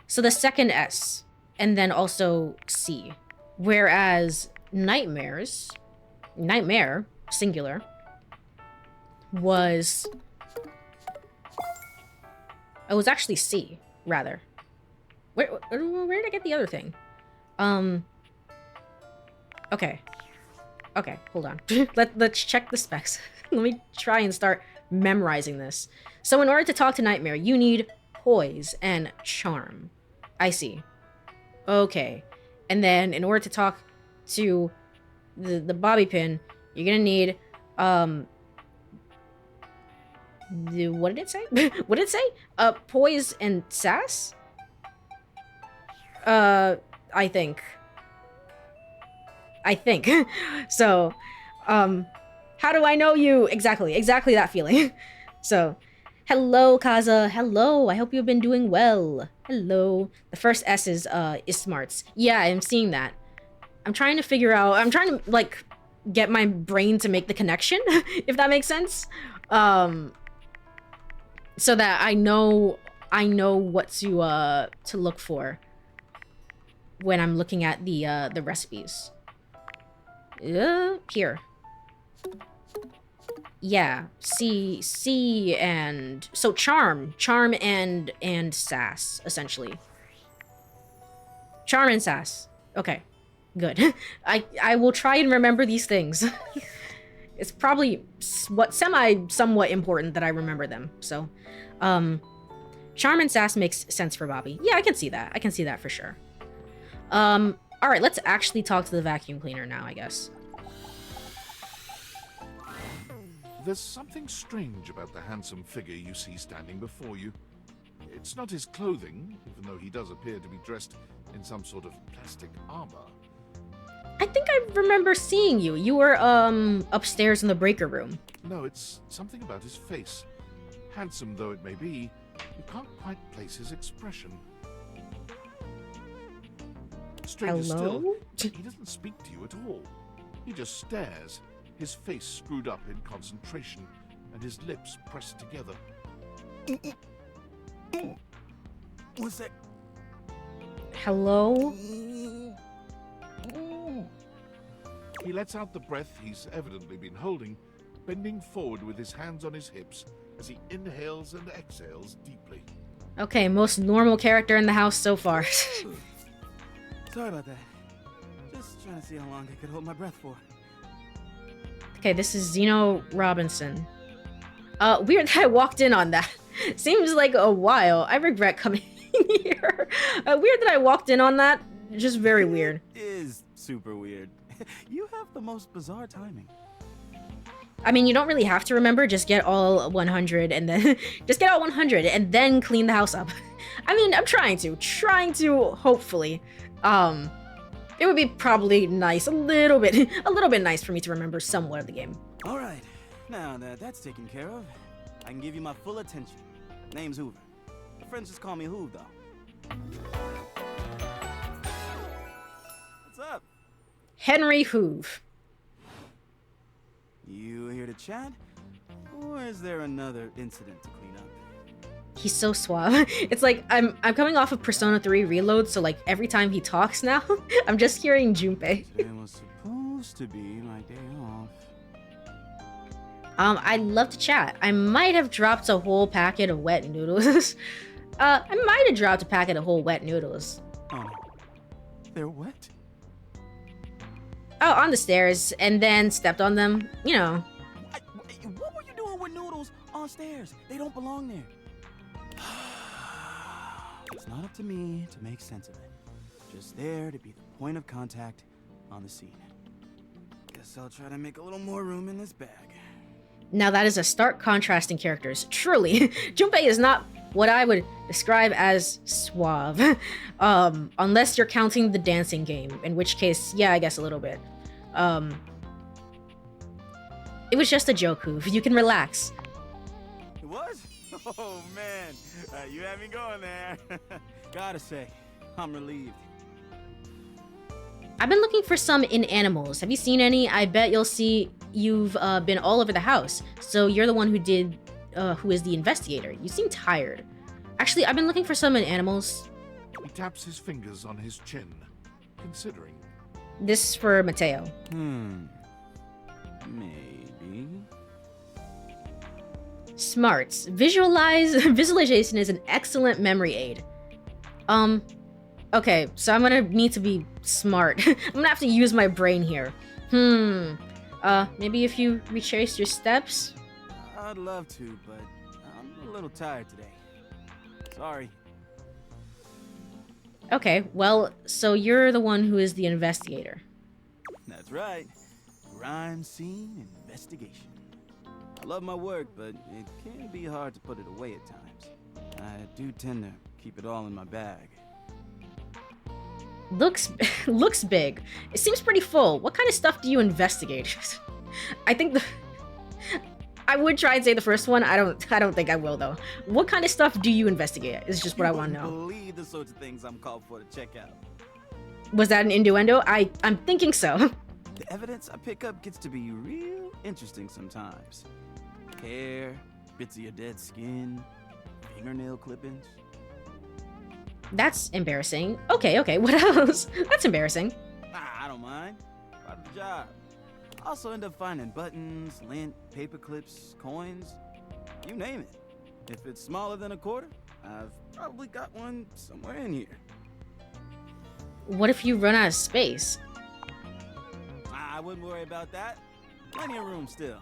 So the second S, and then also C. Whereas nightmare, singular, was... It was actually C, rather. Where did I get the other thing? Okay. Okay, hold on. Let's check the specs. Let me try and start memorizing this. So in order to talk to Nightmare, you need poise and charm. I see. Okay. And then in order to talk to the bobby pin, you're gonna need what did it say? What did it say? Poise and sass? I think. So, how do I know you? Exactly that feeling. So, hello, Kaza. Hello. I hope you've been doing well. Hello. The first S is smarts. Yeah, I'm seeing that. I'm trying to figure out. I'm trying to like get my brain to make the connection, if that makes sense. So that I know what to look for when I'm looking at the recipes. Here. Yeah, C and so charm and sass essentially. Charm and sass. Okay, good. I will try and remember these things. It's probably somewhat important that I remember them. So, charm and sass makes sense for Bobby. Yeah, I can see that. I can see that for sure. All right, let's actually talk to the vacuum cleaner now, I guess. There's something strange about the handsome figure you see standing before you. It's not his clothing, even though he does appear to be dressed in some sort of plastic armor. I think I remember seeing you. You were, upstairs in the breaker room. No, it's something about his face. Handsome though it may be, you can't quite place his expression. Stranger Hello? still, he doesn't speak to you at all. He just stares, his face screwed up in concentration, and his lips pressed together. What's that? Hello? He lets out the breath he's evidently been holding, bending forward with his hands on his hips as he inhales and exhales deeply. Okay, most normal character in the house so far. Sorry about that. Just trying to see how long I could hold my breath for. Okay, this is Zeno Robinson. Weird that I walked in on that. Seems like a while. I regret coming here. Weird that I walked in on that. Just very weird. It is super weird. You have the most bizarre timing. I mean, you don't really have to remember. Just get all 100 and then... just get all 100 and then clean the house up. I mean, I'm trying to, hopefully. It would be probably nice, a little bit nice for me to remember somewhat of the game. All right, now that that's taken care of, I can give you my full attention. Name's Hoover. My friends just call me Hoove, though. What's up? Henry Hoove. You here to chat? Or is there another incident to clean up? He's so suave. It's like I'm coming off of Persona 3 Reload, so like every time he talks now, I'm just hearing Junpei. Today was supposed to be my day off. I'd love to chat. I might have dropped a whole packet of wet noodles. I might have dropped a packet of whole wet noodles. Oh no. They're wet? Oh, on the stairs, and then stepped on them. You know. What were you doing with noodles on stairs? They don't belong there. It's not up to me to make sense of it. Just there to be the point of contact on the scene. Guess I'll try to make a little more room in this bag. Now that is a stark contrast in characters. Truly, Junpei is not what I would describe as suave. Unless you're counting the dancing game, in which case, yeah, I guess a little bit. It was just a joke, Hoove. You can relax. It was? Oh man, you had me going there. Gotta say, I'm relieved. I've been looking for some in animals. Have you seen any? I bet you've been all over the house. So you're the one who is the investigator. You seem tired. Actually, I've been looking for some in animals. He taps his fingers on his chin, considering. This is for Mateo. Maybe. Smarts. Visualization is an excellent memory aid. Okay, so I'm gonna need to be smart. I'm gonna have to use my brain here. Maybe if you retrace your steps? I'd love to, but I'm a little tired today. Sorry. Okay, well, so you're the one who is the investigator. That's right. Crime scene investigation. I love my work, but it can be hard to put it away at times. I do tend to keep it all in my bag. Looks big. It seems pretty full. What kind of stuff do you investigate? I think I would try and say the first one. I don't think I will though. What kind of stuff do you investigate? Is just what I want to know. Believe the sorts of things I'm called for to check out. Was that an innuendo? I'm thinking so. The evidence I pick up gets to be real interesting sometimes. Hair, bits of your dead skin, fingernail clippings. That's embarrassing. Okay, what else? That's embarrassing. I don't mind. Part of the job. I also end up finding buttons, lint, paper clips, coins, you name it. If it's smaller than a quarter, I've probably got one somewhere in here. What if you run out of space? I wouldn't worry about that. Plenty of room still.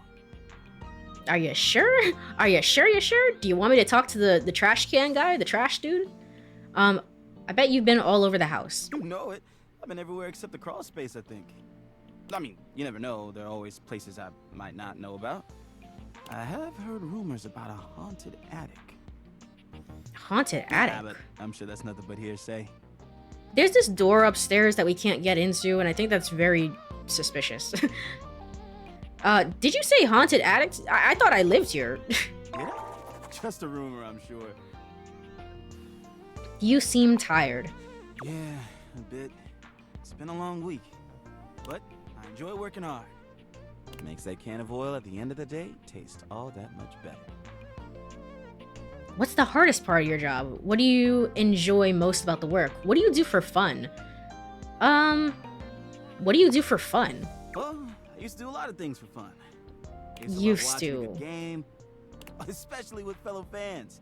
Are you sure? Are you sure? Do you want me to talk to the trash can guy, the trash dude? I bet you've been all over the house. You know it. I've been everywhere except the crawl space, I think. I mean, you never know. There are always places I might not know about. I have heard rumors about a haunted attic. Haunted attic? Yeah, but I'm sure that's nothing but hearsay. There's this door upstairs that we can't get into, and I think that's very suspicious. Did you say haunted attic? I thought I lived here. Yeah, just a rumor, I'm sure. You seem tired. Yeah, a bit. It's been a long week, but I enjoy working hard. It makes that can of oil at the end of the day taste all that much better. What's the hardest part of your job? What do you enjoy most about the work? What do you do for fun? What do you do for fun? Well, I used to do a lot of things for fun. Used to. to. A game, especially with fellow fans.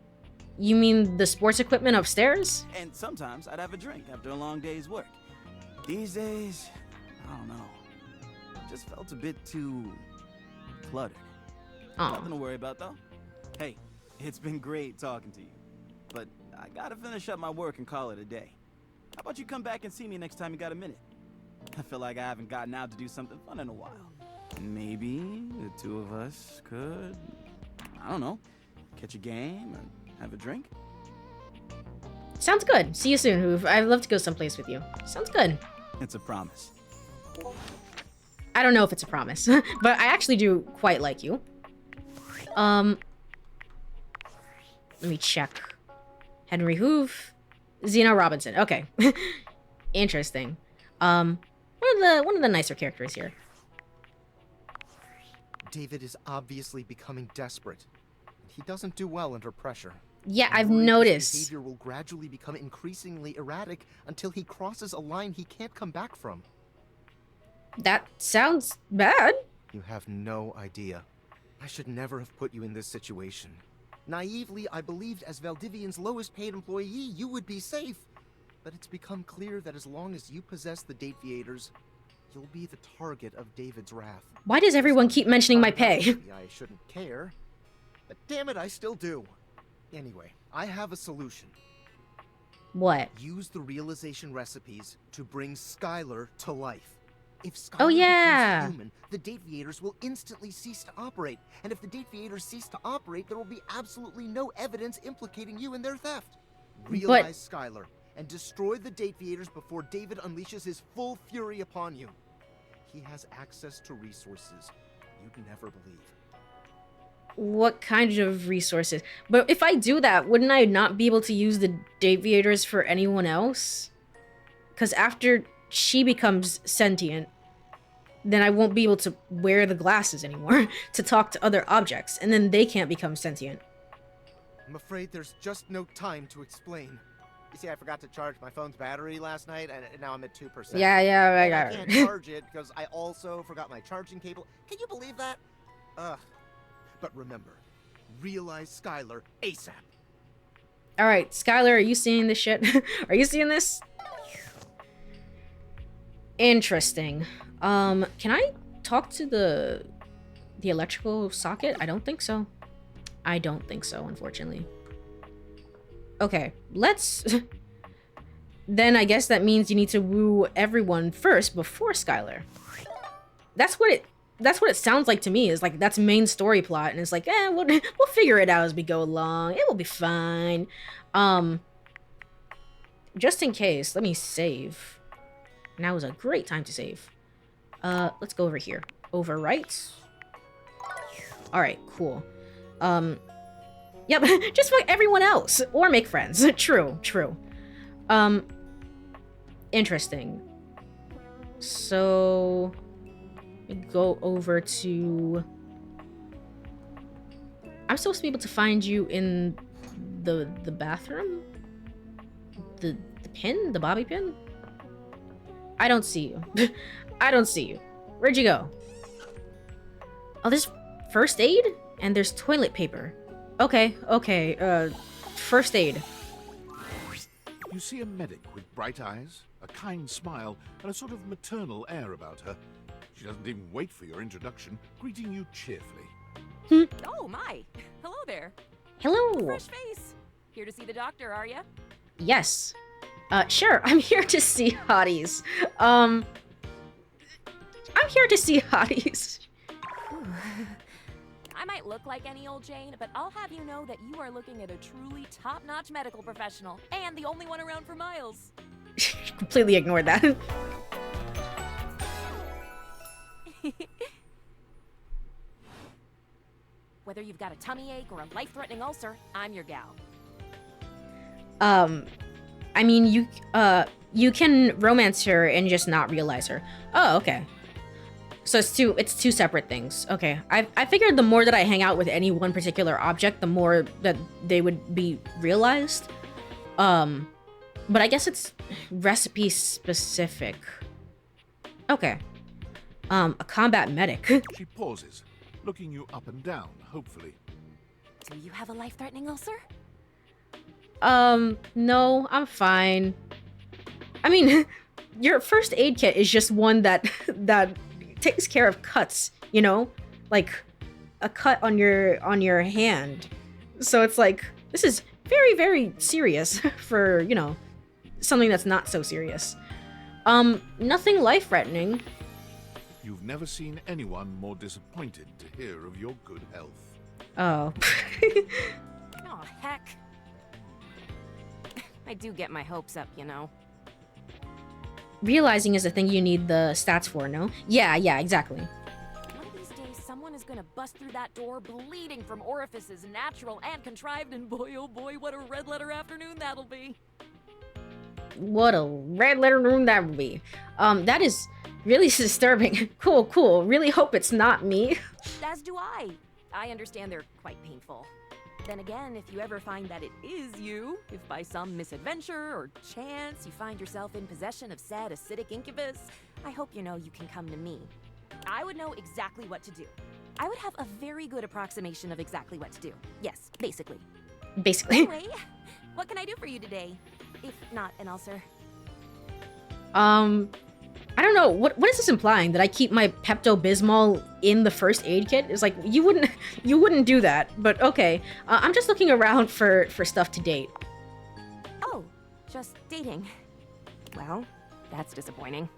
You mean the sports equipment upstairs? And sometimes I'd have a drink after a long day's work. These days, I don't know. Just felt a bit too cluttered. Nothing to worry about though. Hey, it's been great talking to you. But I gotta finish up my work and call it a day. How about you come back and see me next time you got a minute? I feel like I haven't gotten out to do something fun in a while. Maybe the two of us could, I don't know, catch a game or have a drink? Sounds good. See you soon, Hoove. I'd love to go someplace with you. Sounds good. It's a promise. I don't know if it's a promise, but I actually do quite like you. Let me check. Henry Hoove, Zeno Robinson. Okay. Interesting. One of the nicer characters here. David is obviously becoming desperate. He doesn't do well under pressure. Yeah, I've His noticed. behavior will gradually become increasingly erratic until he crosses a line he can't come back from. That sounds bad. You have no idea. I should never have put you in this situation. Naively, I believed as Valdivian's lowest paid employee, you would be safe. But it's become clear that as long as you possess the DateEverythingers, you'll be the target of David's wrath. Why does everyone keep mentioning my pay? I shouldn't care, but damn it, I still do. Anyway, I have a solution. What? Use the realization recipes to bring Skylar to life. If Skylar yeah. becomes human, the DateEverythingers will instantly cease to operate. And if the DateEverythingers cease to operate, there will be absolutely no evidence implicating you in their theft. Realize Skylar and destroy the DateEverythingers before David unleashes his full fury upon you. He has access to resources you'd never believe. What kind of resources? But if I do that, wouldn't I not be able to use the DateEverythingers for anyone else? Because after she becomes sentient, then I won't be able to wear the glasses anymore to talk to other objects, and then they can't become sentient. I'm afraid there's just no time to explain. You see, I forgot to charge my phone's battery last night, and now I'm at 2%. Yeah, I I got can't it. charge it because I also forgot my charging cable. Can you believe that? Ugh. But remember, realize Skylar ASAP. All right, Skylar, are you seeing this shit? Are you seeing this? Interesting. Can I talk to the electrical socket? I don't think so. I don't think so, unfortunately. Okay, let's... Then I guess that means you need to woo everyone first before Skylar. That's what it sounds like to me. Is like that's main story plot, and it's like, we'll figure it out as we go along. It will be fine. Just in case, let me save. Now is a great time to save. Let's go over here. Overwrite. All right, cool. Yep, just like everyone else, or make friends. True. Interesting. So, go over to... I'm supposed to be able to find you in the bathroom? The pin? The bobby pin? I don't see you. I don't see you. Where'd you go? Oh, there's first aid? And there's toilet paper. Okay. First aid. You see a medic with bright eyes, a kind smile, and a sort of maternal air about her. She doesn't even wait for your introduction, greeting you cheerfully. Oh my! Hello there. Hello. Fresh face. Here to see the doctor, are ya? Yes. Sure. I'm here to see hotties. I'm here to see hotties. I might look like any old Jane, but I'll have you know that you are looking at a truly top-notch medical professional, and the only one around for miles. Completely ignored that. Whether you've got a tummy ache or a life-threatening ulcer, I'm your gal. I mean, you can romance her and just not realize her. Oh, okay. So it's two separate things. Okay. I figured the more that I hang out with any one particular object, the more that they would be realized. But I guess it's recipe specific. Okay. A combat medic. She pauses, looking you up and down, hopefully. Do you have a life-threatening ulcer? No, I'm fine. I mean, your first aid kit is just one that takes care of cuts, you know? Like a cut on your hand. So it's like, this is very, very serious for, you know, something that's not so serious. Nothing life-threatening. You've never seen anyone more disappointed to hear of your good health. Oh. Oh, heck. I do get my hopes up, you know. Realizing is the thing you need the stats for, no? Yeah, exactly. One of these days, someone is gonna bust through that door bleeding from orifices, natural and contrived, and boy, oh boy, what a red letter afternoon that'll be. What a red letter room that would be. That is really disturbing. Cool. Really hope it's not me. As do I. I understand they're quite painful. Then again, if you ever find that it is you, if by some misadventure or chance you find yourself in possession of said acidic incubus, I hope you know you can come to me. I would know exactly what to do. I would have a very good approximation of exactly what to do. Yes, basically. Anyway, what can I do for you today? If not an ulcer. I don't know. What is this implying? That I keep my Pepto-Bismol in the first aid kit? It's like, you wouldn't do that, but okay. I'm just looking around for stuff to date. Oh, just dating. Well, that's disappointing.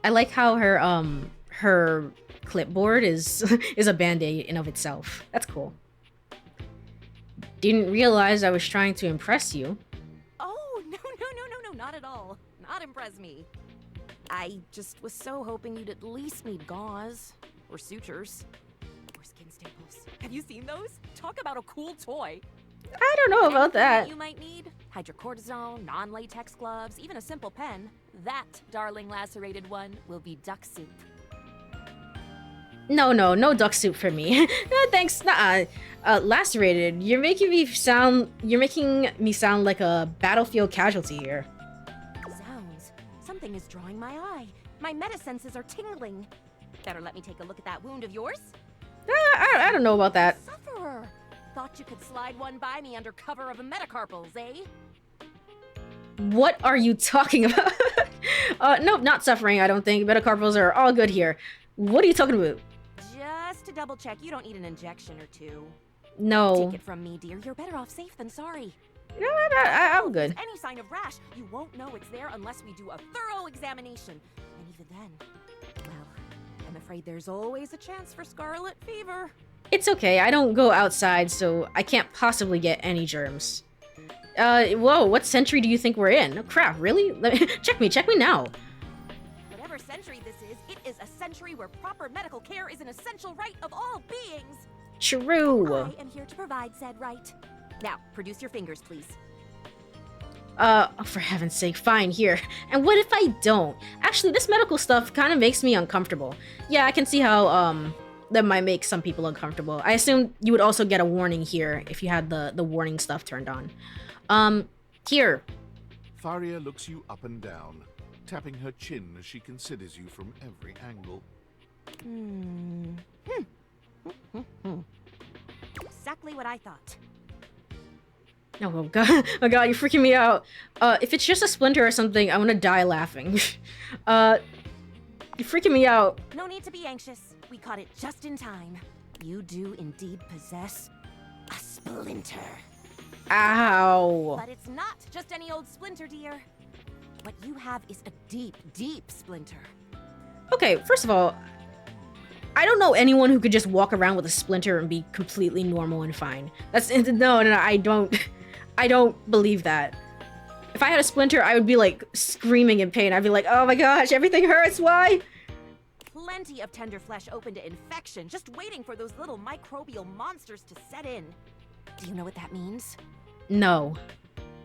I like how her clipboard is a band-aid in of itself. That's cool. Didn't realize I was trying to impress you. Oh, no, not at all. Not impress me. I just was so hoping you'd at least need gauze, or sutures, or skin staples. Have you seen those? Talk about a cool toy. I don't know about that. You might need hydrocortisone, non-latex gloves, even a simple pen. That, darling lacerated one, will be duck soup. No duck soup for me. No, thanks. Nuh-uh. Lacerated. You're making me sound like a battlefield casualty here. Zounds. Something is drawing my eye. My meta senses are tingling. Better let me take a look at that wound of yours. I don't know about that. Sufferer. Thought you could slide one by me under cover of a metacarpals, eh? What are you talking about? Nope, not suffering, I don't think. Metacarpals are all good here. What are you talking about? Just to double check, you don't need an injection or two. No. Take it from me, dear. You're better off safe than sorry. No, I'm good. If there's any sign of rash, you won't know it's there unless we do a thorough examination. And even then, well, I'm afraid there's always a chance for scarlet fever. It's okay, I don't go outside, so I can't possibly get any germs. Whoa, what century do you think we're in? Oh, crap, really? Check me now. Whatever century this is, it is a century where proper medical care is an essential right of all beings. True. I am here to provide said right. Now, produce your fingers, please. Oh, for heaven's sake, fine, here. And what if I don't? Actually, this medical stuff kind of makes me uncomfortable. Yeah, I can see how, that might make some people uncomfortable. I assume you would also get a warning here if you had the warning stuff turned on. Here. Faria looks you up and down, tapping her chin as she considers you from every angle. Exactly what I thought. Oh god, oh god, you're freaking me out. If it's just a splinter or something, I'm gonna die laughing. You're freaking me out. No need to be anxious. We caught it just in time. You do indeed possess a splinter. Ow. But it's not just any old splinter, dear. What you have is a deep, deep splinter. Okay, first of all, I don't know anyone who could just walk around with a splinter and be completely normal and fine. No, I don't believe that. If I had a splinter, I would be like screaming in pain. I'd be like, oh my gosh, everything hurts, why? Plenty of tender flesh open to infection, just waiting for those little microbial monsters to set in. Do you know what that means? No.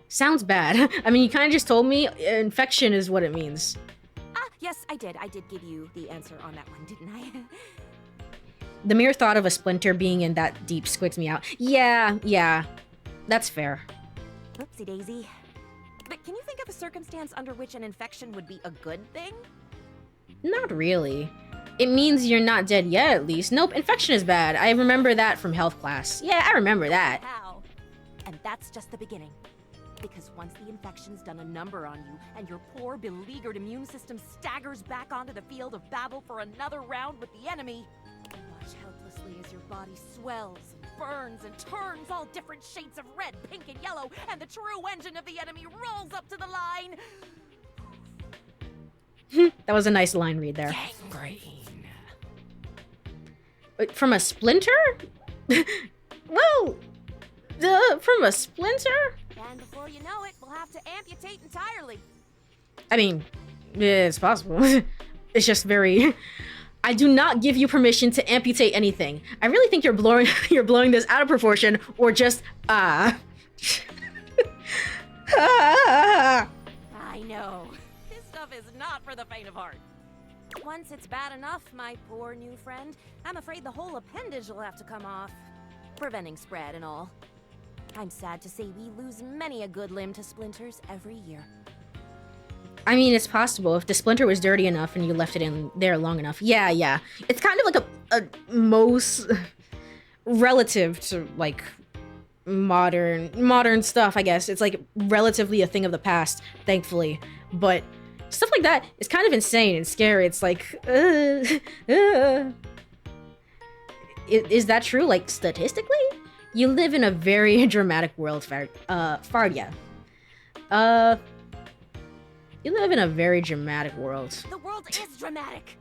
Sounds bad. I mean, you kind of just told me infection is what it means. Yes, I did. I did give you the answer on that one, didn't I? The mere thought of a splinter being in that deep squigs me out. Yeah. That's fair. Oopsie daisy. But can you think of a circumstance under which an infection would be a good thing? Not really. It means you're not dead yet, at least. Nope, infection is bad. I remember that from health class. Yeah, I remember that. How? And that's just the beginning. Because once the infection's done a number on you, and your poor, beleaguered immune system staggers back onto the field of battle for another round with the enemy, you watch helplessly as your body swells, and burns, and turns all different shades of red, pink, and yellow, and the true engine of the enemy rolls up to the line. That was a nice line read there. Gangrene. From a splinter? Well, from a splinter? And before you know it, we'll have to amputate entirely. I mean, it's possible. It's just very... I do not give you permission to amputate anything. I really think you're blowing this out of proportion, or just, I know. This stuff is not for the faint of heart. Once it's bad enough, my poor new friend, I'm afraid the whole appendage will have to come off. Preventing spread and all. I'm sad to say we lose many a good limb to splinters every year. I mean, it's possible if the splinter was dirty enough and you left it in there long enough. Yeah. It's kind of like a most relative to like modern stuff, I guess. It's like relatively a thing of the past, thankfully. But stuff like that is kind of insane and scary. It's like, is that true? Like statistically? You live in a very dramatic world, Fardia. You live in a very dramatic world. The world is dramatic.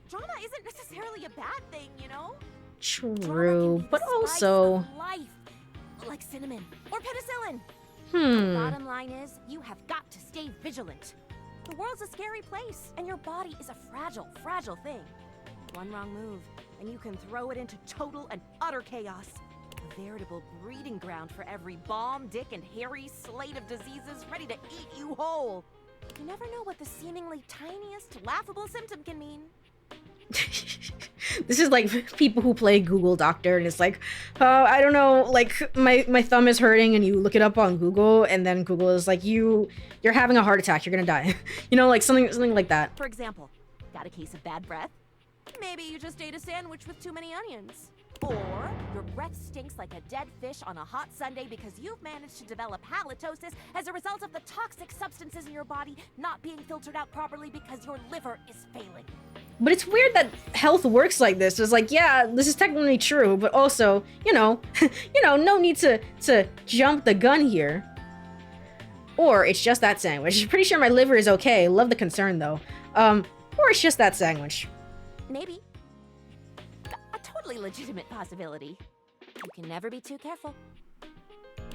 Drama isn't necessarily a bad thing, you know? True, but also... life, like cinnamon or penicillin. The bottom line is, you have got to stay vigilant. The world's a scary place, and your body is a fragile, fragile thing. One wrong move, and you can throw it into total and utter chaos. A veritable breeding ground for every bomb, dick, and hairy slate of diseases ready to eat you whole. You never know what the seemingly tiniest, laughable symptom can mean. This is like people who play Google Doctor and it's like, I don't know, like my thumb is hurting and you look it up on Google and then Google is like, you're having a heart attack, you're gonna die. You know, like something like that. For example, got a case of bad breath? Maybe you just ate a sandwich with too many onions. Or your breath stinks like a dead fish on a hot Sunday because you've managed to develop halitosis as a result of the toxic substances in your body not being filtered out properly because your liver is failing. But it's weird that health works like this. It's like, yeah, this is technically true, but also, you know, no need to jump the gun here. Or it's just that sandwich. Pretty sure my liver is okay. Love the concern though. Or it's just that sandwich. Maybe. A totally legitimate possibility. You can never be too careful.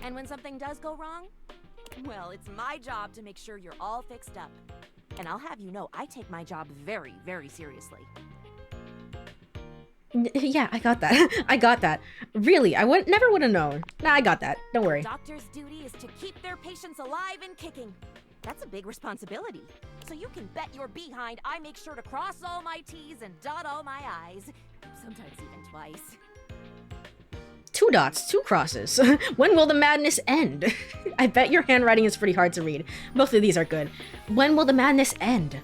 And when something does go wrong, well, it's my job to make sure you're all fixed up. And I'll have you know, I take my job very, very seriously. Yeah, I got that. I got that. Really, I never would have known. Nah, I got that. Don't worry. Doctor's duty is to keep their patients alive and kicking. That's a big responsibility. So you can bet your behind I make sure to cross all my T's and dot all my I's. Sometimes even twice. 2 dots, 2 crosses. When will the madness end? I bet your handwriting is pretty hard to read. Both of these are good. When will the madness end?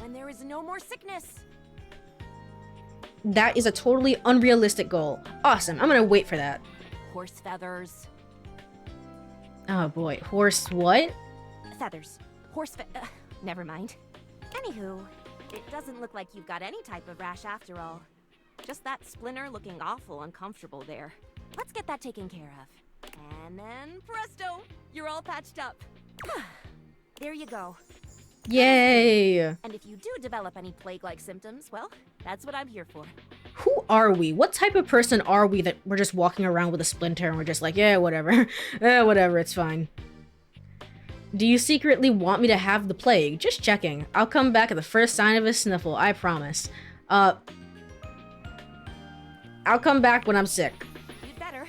When there is no more sickness. That is a totally unrealistic goal. Awesome, I'm gonna wait for that. Horse feathers. Oh boy, horse what? Feathers. Never mind. Anywho, it doesn't look like you've got any type of rash after all. Just that splinter looking awful uncomfortable there. Let's get that taken care of. And then, presto, you're all patched up. There you go. Yay! And if you do develop any plague-like symptoms, well, that's what I'm here for. Who are we? What type of person are we that we're just walking around with a splinter and we're just like, yeah, whatever. Whatever, it's fine. Do you secretly want me to have the plague? Just checking. I'll come back at the first sign of a sniffle, I promise. I'll come back when I'm sick. You'd better.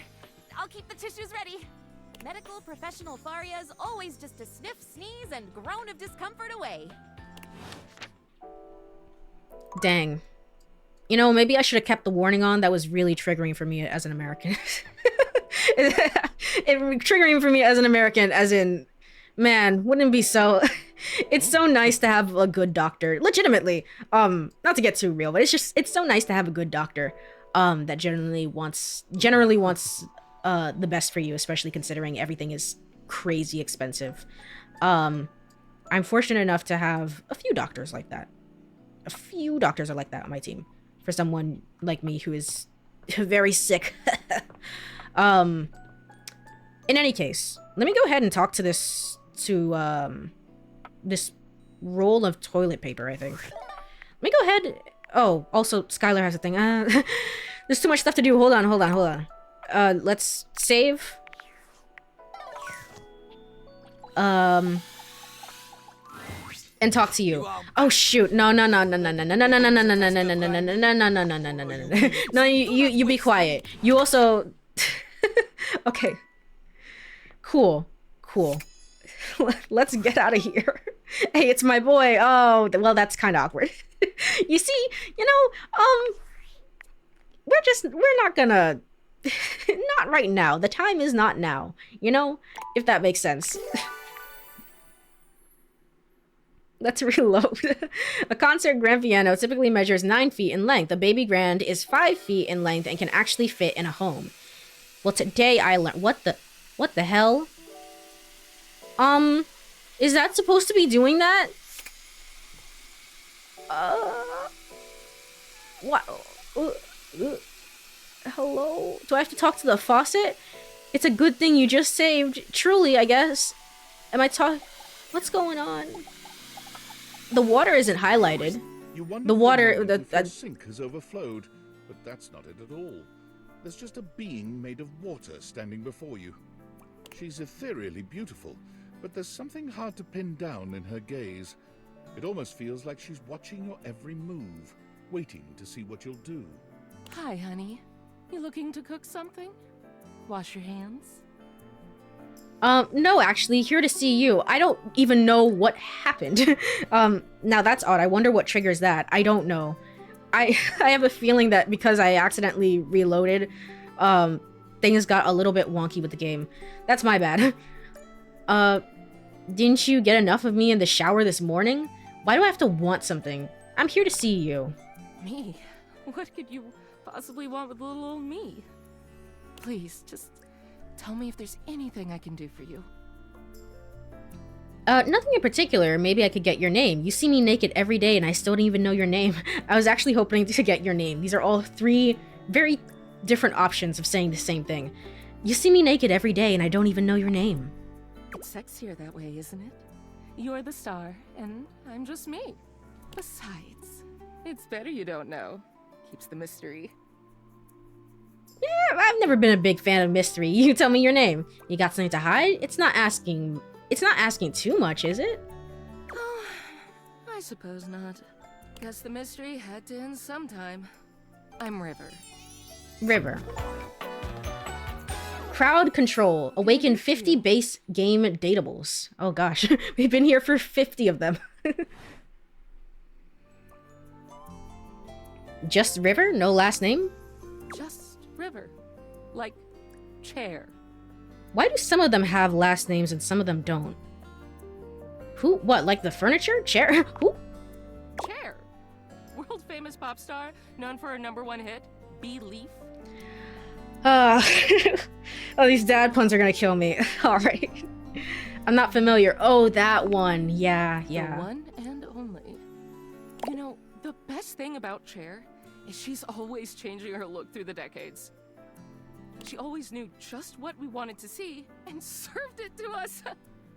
I'll keep the tissues ready. Medical professional Tharia's always just a sniff, sneeze, and groan of discomfort away. Dang. You know, maybe I should have kept the warning on. That was really triggering for me as an American. Triggering for me as an American, as in, man, wouldn't it be so... It's so nice to have a good doctor. Legitimately. Not to get too real, but it's so nice to have a good doctor. That generally wants the best for you, especially considering everything is crazy expensive. I'm fortunate enough to have a few doctors like that. A few doctors are like that on my team. For someone like me who is very sick. In any case, let me go ahead and talk to this roll of toilet paper, I think. Let me go ahead. Oh, also, Skylar has a thing. There's too much stuff to do. Hold on. Let's save. And talk to you. Oh shoot! No! No! You be quiet. You also. Okay. Cool. Let's get out of here. Hey, it's my boy. Oh, well, that's kind of awkward. You see, we're not gonna, not right now. The time is not now, if that makes sense. Let's reload. A concert grand piano typically measures 9 feet in length. A baby grand is 5 feet in length and can actually fit in a home. Well, today I learned, what the hell? Is that supposed to be doing that? What? Hello? Do I have to talk to the faucet? It's a good thing you just saved. Truly, I guess. Am I what's going on? The water isn't highlighted. The water, the sink has overflowed, but that's not it at all. There's just a being made of water standing before you. She's ethereally beautiful, but there's something hard to pin down in her gaze. It almost feels like she's watching your every move, waiting to see what you'll do. Hi, honey. You looking to cook something? Wash your hands? No, actually, here to see you. I don't even know what happened. Now that's odd. I wonder what triggers that. I don't know. I have a feeling that because I accidentally reloaded, things got a little bit wonky with the game. That's my bad. Didn't you get enough of me in the shower this morning? Why do I have to want something? I'm here to see you. Me? What could you possibly want with little old me? Please, just tell me if there's anything I can do for you. Nothing in particular. Maybe I could get your name. You see me naked every day and I still don't even know your name. I was actually hoping to get your name. These are all three very different options of saying the same thing. You see me naked every day and I don't even know your name. It's sexier that way, isn't it? You're the star, and I'm just me. Besides, it's better you don't know. Keeps the mystery. Yeah, I've never been a big fan of mystery. You tell me your name. You got something to hide? It's not asking too much, is it? Oh, I suppose not. Guess the mystery had to end sometime. I'm River. River. Crowd control. Awaken 50 base game dateables. Oh gosh, we've been here for 50 of them. Just River? No last name? Just River. Like chair. Why do some of them have last names and some of them don't? Who? What? Like the furniture? Chair? Who? Chair. World famous pop star, known for her #1 hit, Belief. Oh, these dad puns are gonna kill me. Alright. I'm not familiar. Oh, that one. Yeah. The one and only. You know, the best thing about Chair is she's always changing her look through the decades. She always knew just what we wanted to see and served it to us.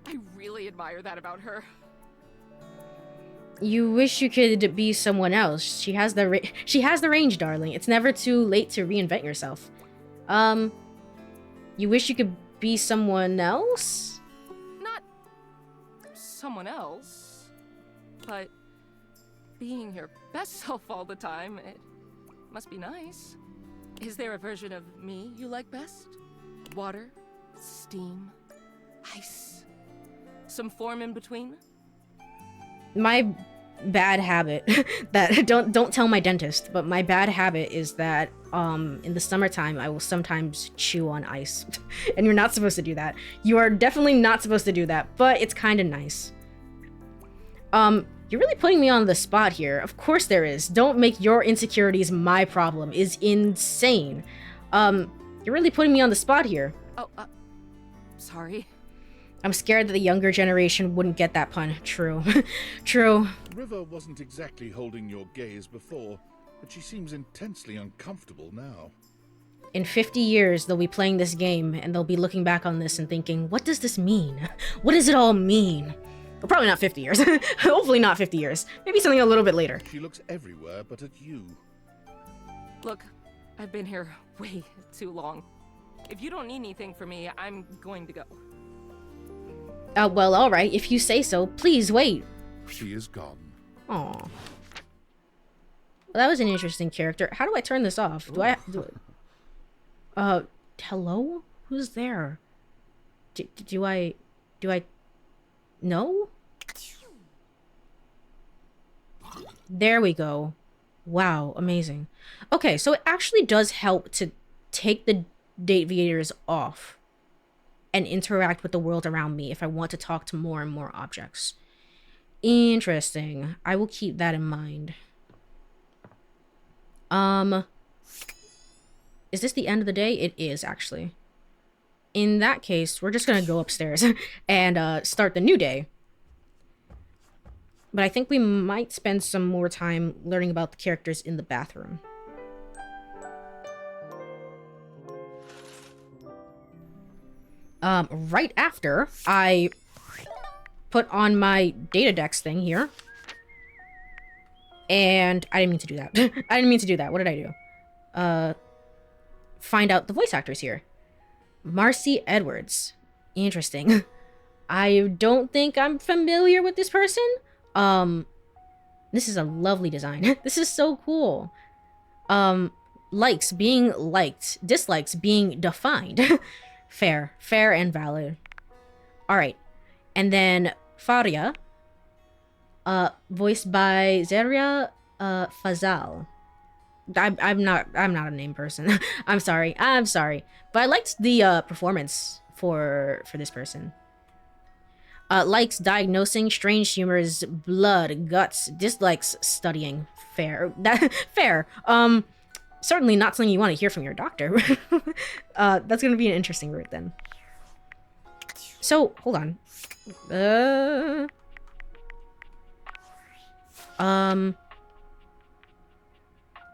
I really admire that about her. You wish you could be someone else. She has the range, darling. It's never too late to reinvent yourself. You wish you could be someone else? Not someone else, but being your best self all the time, it must be nice. Is there a version of me you like best? Water, steam, ice, some form in between? My bad habit that don't tell my dentist, but my bad habit is that in the summertime I will sometimes chew on ice. And you're not supposed to do that. You are definitely not supposed to do that, but it's kind of nice. You're really putting me on the spot here. Of course there is. Don't make your insecurities my problem. Is insane. You're really putting me on the spot here. Oh, sorry. I'm scared that the younger generation wouldn't get that pun. True. True. River wasn't exactly holding your gaze before, but she seems intensely uncomfortable now. In 50 years, they'll be playing this game, and they'll be looking back on this and thinking, what does this mean? What does it all mean? Well, probably not 50 years. Hopefully not 50 years. Maybe something a little bit later. She looks everywhere but at you. Look, I've been here way too long. If you don't need anything from me, I'm going to go. Well, alright, if you say so. Please, wait. She is gone. Aw. Well, that was an interesting character. How do I turn this off? Do I do it? Hello? Who's there? Do I... No? There we go. Wow, amazing. Okay, so it actually does help to take the date viators off and interact with the world around me if I want to talk to more and more objects. Interesting. I will keep that in mind. Is this the end of the day? It is, actually. In that case, we're just gonna go upstairs and start the new day. But I think we might spend some more time learning about the characters in the bathroom. Right after I put on my data dex thing here. And I didn't mean to do that. I didn't mean to do that. What did I do? Find out the voice actors here. Marcy Edwards. Interesting. I don't think I'm familiar with this person. This is a lovely design. This is so cool. Likes being liked. Dislikes being defined. Fair and valid. Alright. And then Faria. Voiced by Zeria Fazal. I'm not a name person. I'm sorry. But I liked the performance for this person. Likes diagnosing strange humors, blood, guts. Dislikes studying. Fair. Fair. Certainly not something you want to hear from your doctor. That's gonna be an interesting route then. So hold on.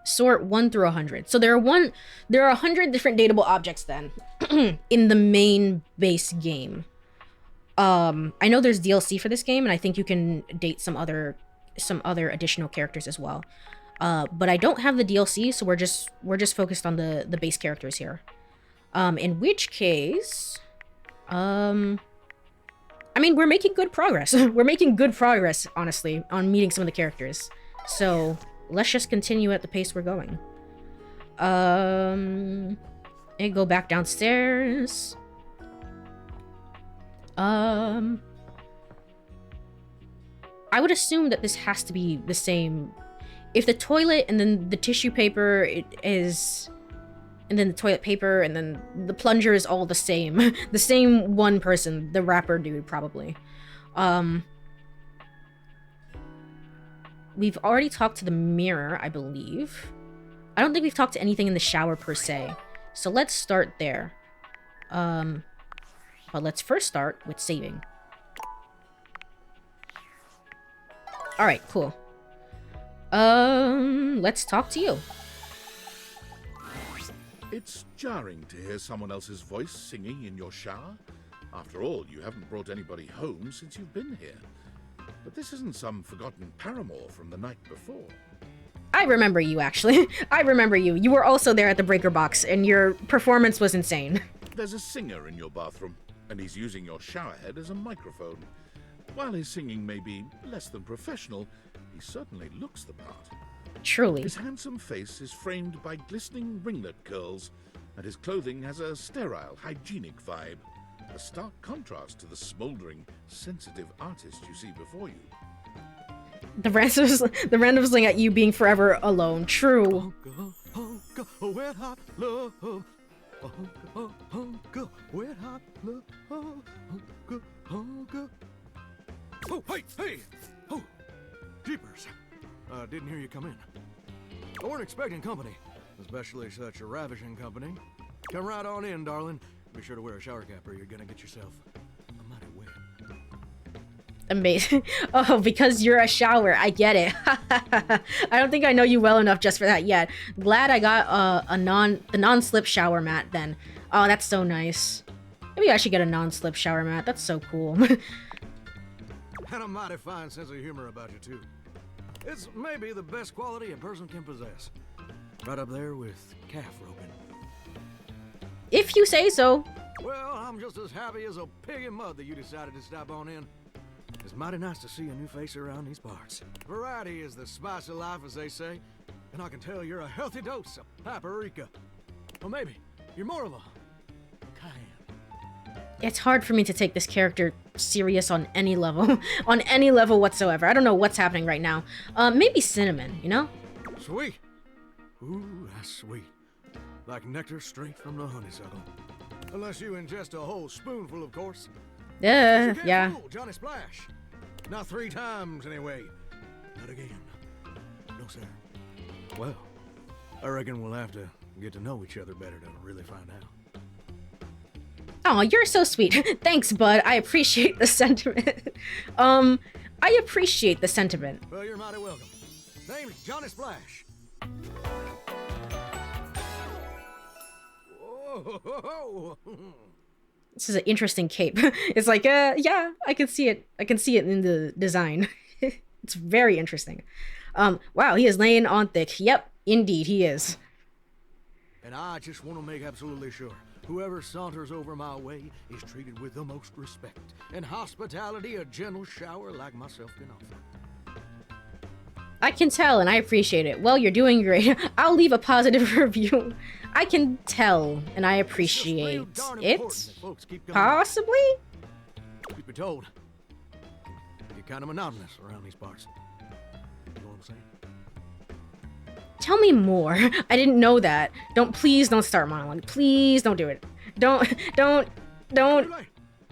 Sort 1 through 100. So there are 100 different dateable objects then in the main base game. I know there's DLC for this game, and I think you can date some other additional characters as well. But I don't have the DLC, so we're just focused on the base characters here. In which case, I mean, we're making good progress. We're making good progress, honestly, on meeting some of the characters. So let's just continue at the pace we're going. And go back downstairs. I would assume that this has to be the same. If the toilet and then the tissue paper is, and then the toilet paper and then the plunger is all the same. The same one person, the rapper dude, probably. We've already talked to the mirror, I believe. I don't think we've talked to anything in the shower per se. So let's start there. But let's first start with saving. Alright, cool. Let's talk to you. It's jarring to hear someone else's voice singing in your shower. After all, you haven't brought anybody home since you've been here. But this isn't some forgotten paramour from the night before. I remember you, actually. I remember you. You were also there at the breaker box, and your performance was insane. There's a singer in your bathroom, and he's using your showerhead as a microphone. While his singing may be less than professional, he certainly looks the part. Truly. His handsome face is framed by glistening ringlet curls, and his clothing has a sterile, hygienic vibe. A stark contrast to the smouldering, sensitive artist you see before you. The random's at you being forever alone. True. Wet hot love. Wet hot love. Oh, hey! Oh, jeepers. Didn't hear you come in. I weren't expecting company, especially such a ravishing company. Come right on in, darling. Be sure to wear a shower cap or you're gonna get yourself a mighty wet. Amazing. Oh, because you're a shower. I get it. I don't think I know you well enough just for that yet. Glad I got the non-slip shower mat then. Oh, that's so nice. Maybe I should get a non-slip shower mat. That's so cool. And a mighty fine sense of humor about you, too. It's maybe the best quality a person can possess. Right up there with calf roping. If you say so. Well, I'm just as happy as a pig in mud that you decided to stop on in. It's mighty nice to see a new face around these parts. Variety is the spice of life, as they say. And I can tell you're a healthy dose of paprika. Or maybe you're more of a cayenne. It's hard for me to take this character serious on any level. On any level whatsoever. I don't know what's happening right now. Maybe cinnamon, you know? Sweet. Ooh, that's sweet. Like nectar straight from the honeysuckle. Unless you ingest a whole spoonful, of course. Yeah. Fool Johnny Splash. Not 3 times, anyway. Not again. No, sir. Well, I reckon we'll have to get to know each other better to really find out. Oh, you're so sweet. Thanks, bud. I appreciate the sentiment. I appreciate the sentiment. Well, you're mighty welcome. Name's Johnny Splash. This is an interesting cape. It's like, yeah, I can see it. I can see it in the design. It's very interesting. Wow, he is laying on thick. Yep, indeed, he is. And I just want to make absolutely sure whoever saunters over my way is treated with the most respect and hospitality a gentle shower like myself can offer. I can tell, and I appreciate it. Well, you're doing great. I'll leave a positive review. I can tell, and I appreciate it. Possibly? Truth be told, you're kind of monotonous around these parts. You know what I'm saying? Tell me more. I didn't know that. Please don't start monologue. Please don't do it. Don't. The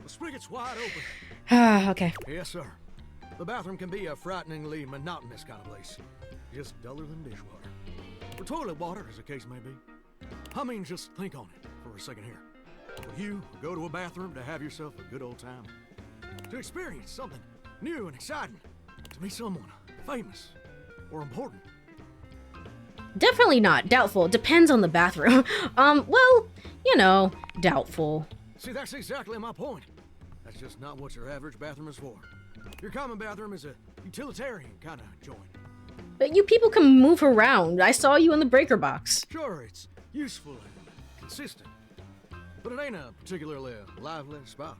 spigot's wide open. Okay. Yes, sir. The bathroom can be a frighteningly monotonous kind of place. Just duller than dishwater. Or toilet water, as the case may be. I mean, just think on it for a second here. Will you go to a bathroom to have yourself a good old time? To experience something new and exciting? To meet someone famous or important? Definitely not. Doubtful. Depends on the bathroom. Well, you know, doubtful. See, that's exactly my point. That's just not what your average bathroom is for. Your common bathroom is a utilitarian kind of joint. But you people can move around. I saw you in the breaker box. Sure, it's useful and consistent. But it ain't a particularly lively spot.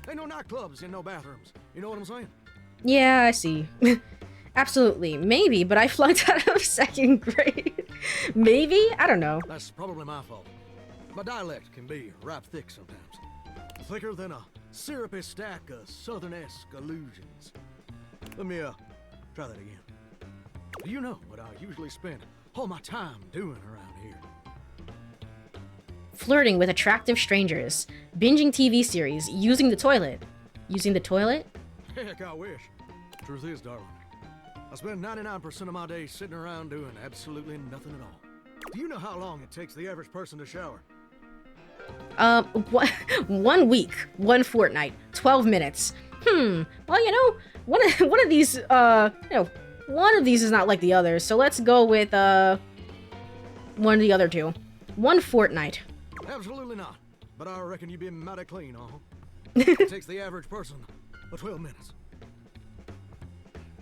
Ain't no nightclubs in no bathrooms. You know what I'm saying? Yeah, I see. Absolutely. Maybe, but I flunked out of 2nd grade. Maybe? I don't know. That's probably my fault. My dialect can be ripe thick sometimes. Thicker than a syrupy stack of southern-esque allusions. Let me, try that again. Do you know what I usually spend all my time doing around here? Flirting with attractive strangers. Binging TV series. Using the toilet. Using the toilet? Heck, I wish. Truth is, darling, I spend 99% of my days sitting around doing absolutely nothing at all. Do you know how long it takes the average person to shower? 1 week, 1 fortnight, 12 minutes. Well, you know, one of these, you know, one of these is not like the others, so let's go with, one of the other two. 1 fortnight. Absolutely not. But I reckon you've been mighty clean, It takes the average person 12 minutes.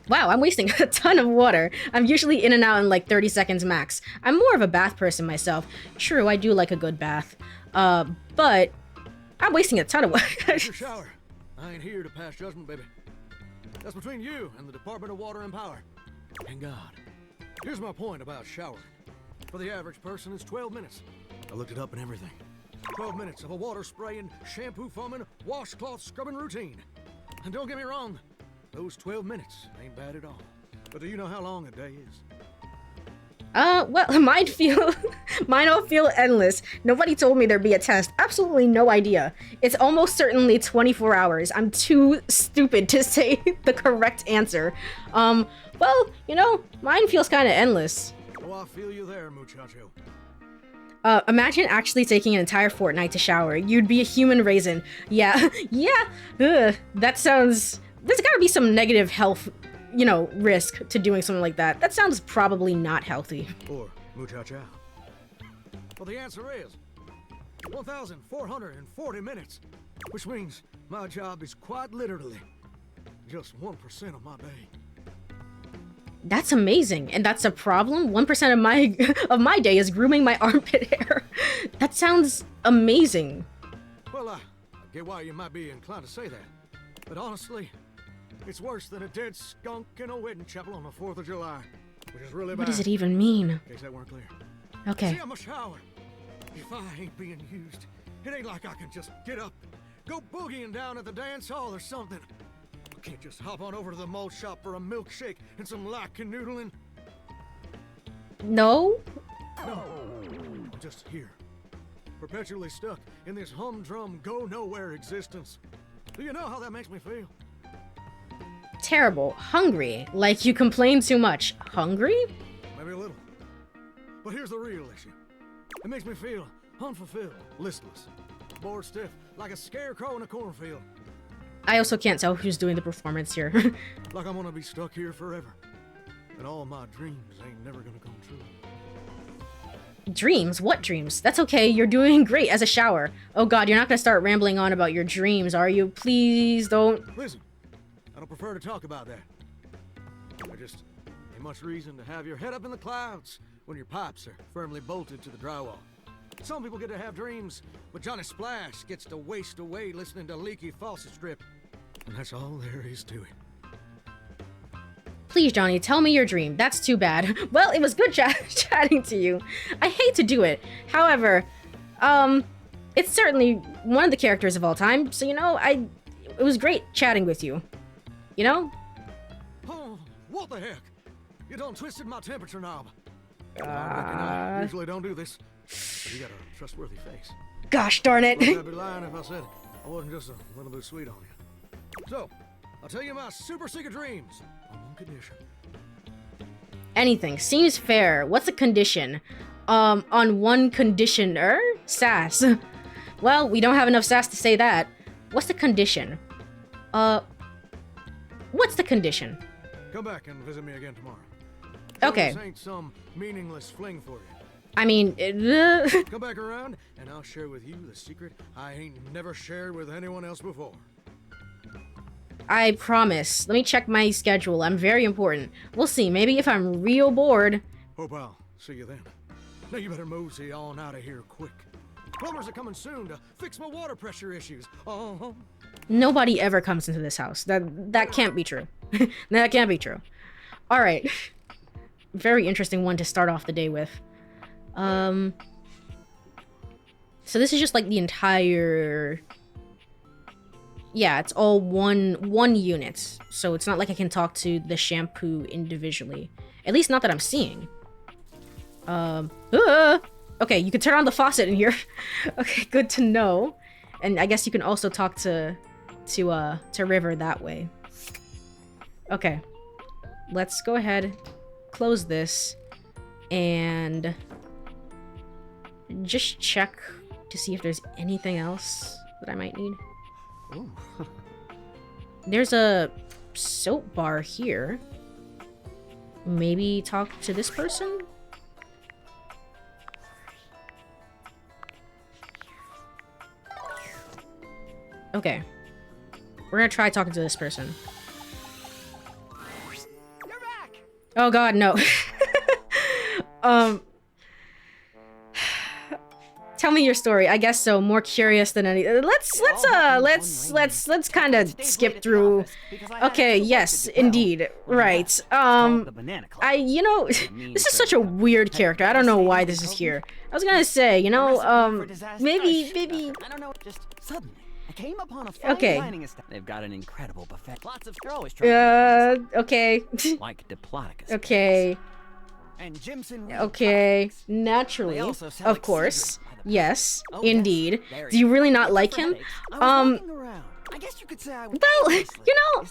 Wow, I'm wasting a ton of water. I'm usually in and out in like 30 seconds max. I'm more of a bath person myself. True, I do like a good bath. But I'm wasting a ton of water. Your shower. I ain't here to pass judgment, baby. That's between you and the Department of Water and Power. And God. Here's my point about showering. For the average person, it's 12 minutes. I looked it up and everything. 12 minutes of a water spraying, shampoo foaming, washcloth scrubbing routine. And don't get me wrong, those 12 minutes ain't bad at all. But do you know how long a day is? Well, mine all feel endless. Nobody told me there'd be a test. Absolutely no idea. It's almost certainly 24 hours. I'm too stupid to say the correct answer. Well, you know, mine feels kind of endless. Oh, I feel you there, muchacho. Imagine actually taking an entire fortnight to shower. You'd be a human raisin. Yeah, yeah. Ugh, that sounds... There's gotta be some negative health, you know, risk to doing something like that. That sounds probably not healthy. Or muchacha. Well, the answer is 1,440 minutes, which means my job is quite literally just 1% of my day. That's amazing, and that's a problem. 1% of my day is grooming my armpit hair. That sounds amazing. Well, I get why you might be inclined to say that, but honestly, it's worse than a dead skunk in a wedding chapel on the 4th of July, which is really bad. What does it even mean? In case that weren't clear. Okay. See, I'm a shower. If I ain't being used, it ain't like I can just get up, go boogieing down at the dance hall or something. I can't just hop on over to the mall shop for a milkshake and some light canoodling. No? No. I'm just here. Perpetually stuck in this humdrum, go-nowhere existence. Do you know how that makes me feel? Terrible. Hungry. Like you complain too much. Hungry? Maybe a little. But here's the real issue. It makes me feel unfulfilled, listless, bored stiff, like a scarecrow in a cornfield. I also can't tell who's doing the performance here. Like I'm gonna be stuck here forever. And all my dreams ain't never gonna come true. Dreams? What dreams? That's okay, you're doing great as a shower. Oh god, you're not gonna start rambling on about your dreams, are you? Please don't. Listen, I don't prefer to talk about that. I just ain't much reason to have your head up in the clouds when your pipes are firmly bolted to the drywall. Some people get to have dreams, but Johnny Splash gets to waste away listening to leaky faucet strip. And that's all there is to it. Please, Johnny, tell me your dream. That's too bad. Well, it was good chatting to you. I hate to do it. However, it's certainly one of the characters of all time, so, you know, it was great chatting with you. You know? Oh, what the heck? You done twisted my temperature knob. I usually don't do this, but you got a trustworthy face. Gosh darn it. I'd be lying if I said I wasn't just a little bit sweet on you. So, I'll tell you my super secret dreams on one condition. Anything seems fair. What's the condition? On one conditioner? Sass. Well, we don't have enough sass to say that. What's the condition? What's the condition? Come back and visit me again tomorrow. Okay. This ain't some meaningless fling for you. I mean, come back around and I'll share with you the secret I ain't never shared with anyone else before. I promise. Let me check my schedule. I'm very important. We'll see. Maybe if I'm real bored. Hope I'll see you then. Now you better mosey on out of here quick. Plumbers are coming soon to fix my water pressure issues. Nobody ever comes into this house. That can't be true. That can't be true. All right. Very interesting one to start off the day with. So this is just like the entire. Yeah, it's all one unit. So it's not like I can talk to the shampoo individually. At least not that I'm seeing. Okay, you can turn on the faucet in here. Okay, good to know. And I guess you can also talk to River that way. Okay. Let's go ahead, close this, and just check to see if there's anything else that I might need. Ooh. There's a soap bar here. Maybe talk to this person? Okay. We're gonna try talking to this person. You're back. Oh god, no. Tell me your story. I guess so. More curious than any. Let's kind of skip through. Okay, yes, indeed. Right. You know, this is such a weird character. I don't know why this is here. I was gonna say, you know, maybe. I don't know. Just suddenly, I came upon a fine dining establishment. They've got an incredible buffet. Lots of always trying. Okay. Like Diplodocus. Okay. And Jimson. Okay. Naturally, of course. Yes, indeed. Do you really not like him? I guess you could say well, you know,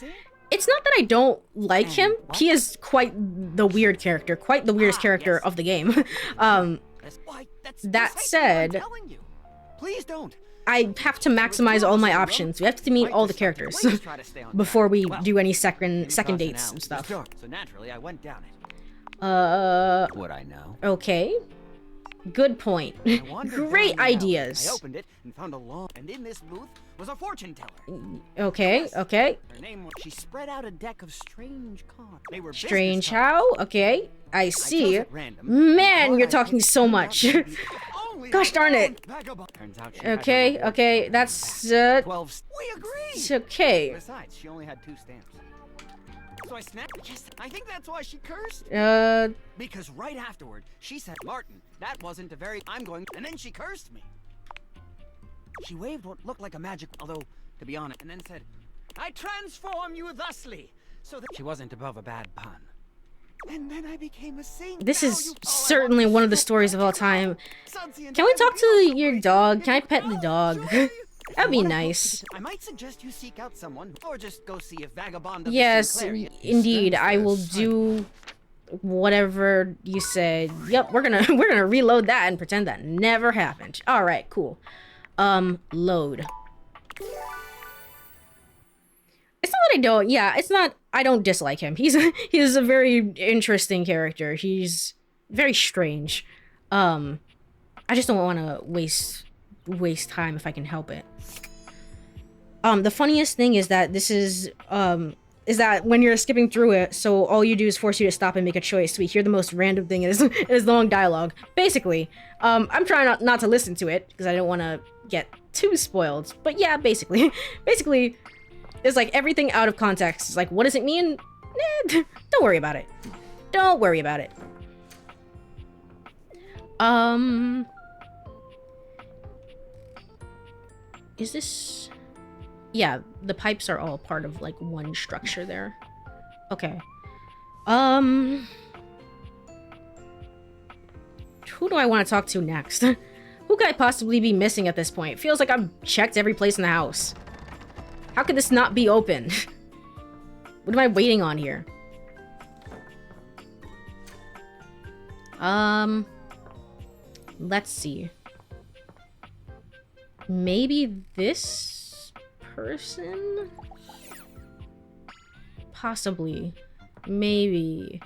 it's not that I don't like him. He is quite the weird character, quite the weirdest character of the game. That said, please don't. I have to maximize all my options. We have to meet all the characters before we do any second dates and stuff. So naturally, I went down it. Would I know? Okay. Good point. Great ideas. I opened it and found a long, and in this booth was a fortune teller. Okay, okay. Her name was, she spread out a deck of strange cards. They were strange how? Okay, I see. Man, you're talking so much. Gosh darn it. Okay, okay, that's 12. We agree. Okay. Besides, she only had 2 stamps. So I snapped. Yes, I think that's why she cursed. Because right afterward, she said, "Martin, that wasn't a very. I'm going." And then she cursed me. She waved what looked like a magic, although, to be honest, and then said, "I transform you thusly," so that she wasn't above a bad pun. And then I became a saint. This is certainly one of the stories of all time. Can we talk to your dog? Can I pet the dog? That'd be nice. I might suggest you seek out someone, or just go see if Vagabond of yes, indeed. I will do whatever you said. Yep, we're gonna reload that and pretend that never happened. All right, cool. Load. It's not that I don't. Yeah, it's not. I don't dislike him. He's a very interesting character. He's very strange. I just don't want to waste time if I can help it. The funniest thing is that this is that when you're skipping through it, so all you do is force you to stop and make a choice. We hear the most random thing is long dialogue. Basically, I'm trying not to listen to it because I don't want to get too spoiled. But yeah, basically, it's like everything out of context. It's like, what does it mean? Don't worry about it. Don't worry about it. Is this... Yeah, the pipes are all part of, like, one structure there. who do I want to talk to next? Who could I possibly be missing at this point? It feels like I've checked every place in the house. How could this not be open? What am I waiting on here? Let's see. Maybe this person? Possibly. Maybe.